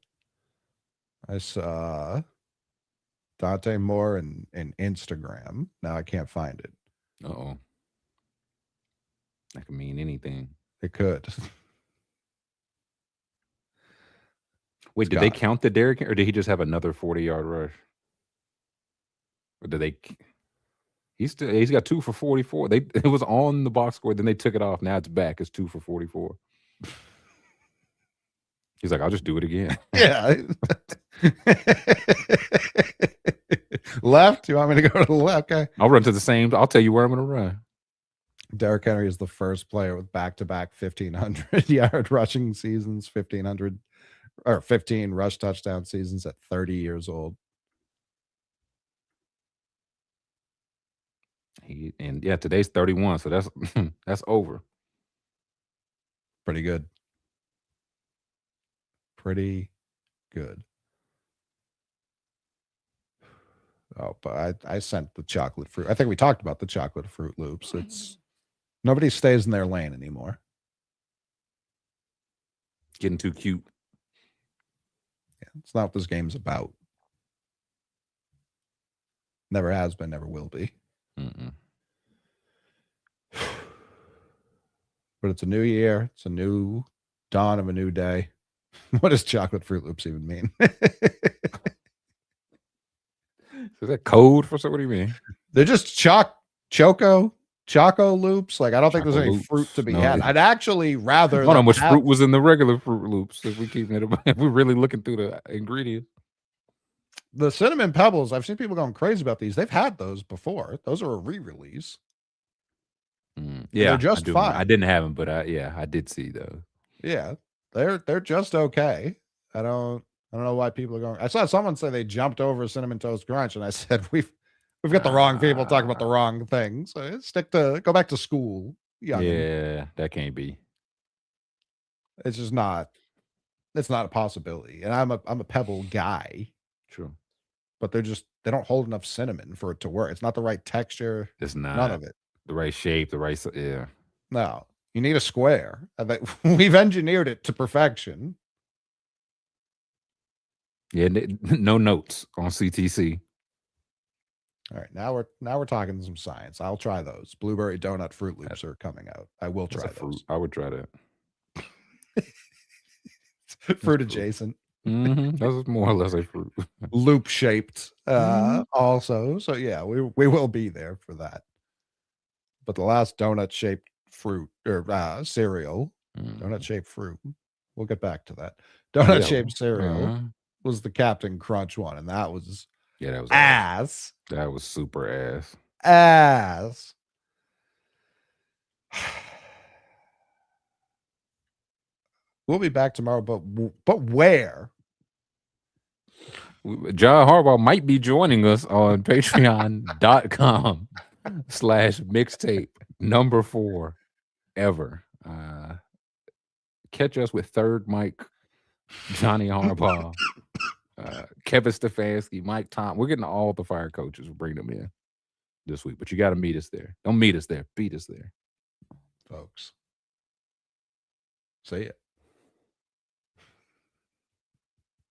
[SPEAKER 1] I saw Dante Moore and Instagram. Now I can't find it.
[SPEAKER 2] Uh-oh. That could mean anything.
[SPEAKER 1] It could.
[SPEAKER 2] Wait,
[SPEAKER 1] It's
[SPEAKER 2] did they
[SPEAKER 1] gone.
[SPEAKER 2] count the Derrick or did he just have another 40-yard rush? Or did they he's got 2 for 44. They it was on the box score, then they took it off. Now it's back. It's 2 for 44. He's like, I'll just do it again.
[SPEAKER 1] Yeah. Left? You want me to go to the left? Okay.
[SPEAKER 2] I'll run to the same. I'll tell you where I'm going to run.
[SPEAKER 1] Derrick Henry is the first player with back-to-back 1,500-yard rushing seasons, 1,500 or 15 rush touchdown seasons at 30 years old.
[SPEAKER 2] And yeah, today's 31, so that's that's over.
[SPEAKER 1] Pretty good. Pretty good. Oh, but I sent the chocolate fruit. I think we talked about the chocolate fruit loops. It's nobody stays in their lane anymore.
[SPEAKER 2] Getting too cute.
[SPEAKER 1] Yeah, it's not what this game's about. Never has been, never will be.
[SPEAKER 2] Mm-mm.
[SPEAKER 1] But it's a new year. It's a new dawn of a new day. What does chocolate fruit loops even mean?
[SPEAKER 2] Is that code for so? What do you mean?
[SPEAKER 1] They're just choco loops. Like I don't think there's any
[SPEAKER 2] loops.
[SPEAKER 1] fruit to be
[SPEAKER 2] No,
[SPEAKER 1] had. I'd actually rather.
[SPEAKER 2] I don't know how much
[SPEAKER 1] have-
[SPEAKER 2] fruit was in the regular Fruit Loops. If we keep it, if we're really looking through the ingredients.
[SPEAKER 1] The cinnamon pebbles. I've seen people going crazy about these. They've had those before. Those are a re-release.
[SPEAKER 2] Yeah,
[SPEAKER 1] they're just fine.
[SPEAKER 2] I didn't have them, but I did see those.
[SPEAKER 1] Yeah, they're just okay. I don't know why people are going. I saw someone say they jumped over Cinnamon Toast Crunch, and I said we've got the wrong people talking about the wrong thing. So go back to school. Youngin.
[SPEAKER 2] Yeah, that can't be.
[SPEAKER 1] It's just not. It's not a possibility. And I'm a Pebble guy.
[SPEAKER 2] True.
[SPEAKER 1] But they don't hold enough cinnamon for it to work. It's not the right texture.
[SPEAKER 2] It's not
[SPEAKER 1] none of it.
[SPEAKER 2] The right shape, the right yeah.
[SPEAKER 1] No, you need a square. We've engineered it to perfection.
[SPEAKER 2] Yeah, no notes on CTC.
[SPEAKER 1] All right, now we're talking some science. I'll try those. Blueberry donut Fruit Loops are coming out. I will try those.
[SPEAKER 2] I would try that.
[SPEAKER 1] Fruit adjacent.
[SPEAKER 2] That's more or less a fruit.
[SPEAKER 1] Loop shaped. Also, so yeah, we will be there for that. But the last donut shaped fruit or cereal, donut shaped fruit. We'll get back to that. Donut shaped cereal was the Captain Crunch one, and that was ass.
[SPEAKER 2] That was super
[SPEAKER 1] ass. We'll be back tomorrow, but where?
[SPEAKER 2] John Harbaugh might be joining us on patreon.com/mixtape number 4 ever. Catch us with third Mike, Johnny Harbaugh, Kevin Stefanski, Mike Tom. We're getting all the fire coaches. We'll bring them in this week, but you got to meet us there. Don't meet us there. Beat us there.
[SPEAKER 1] Folks. See ya.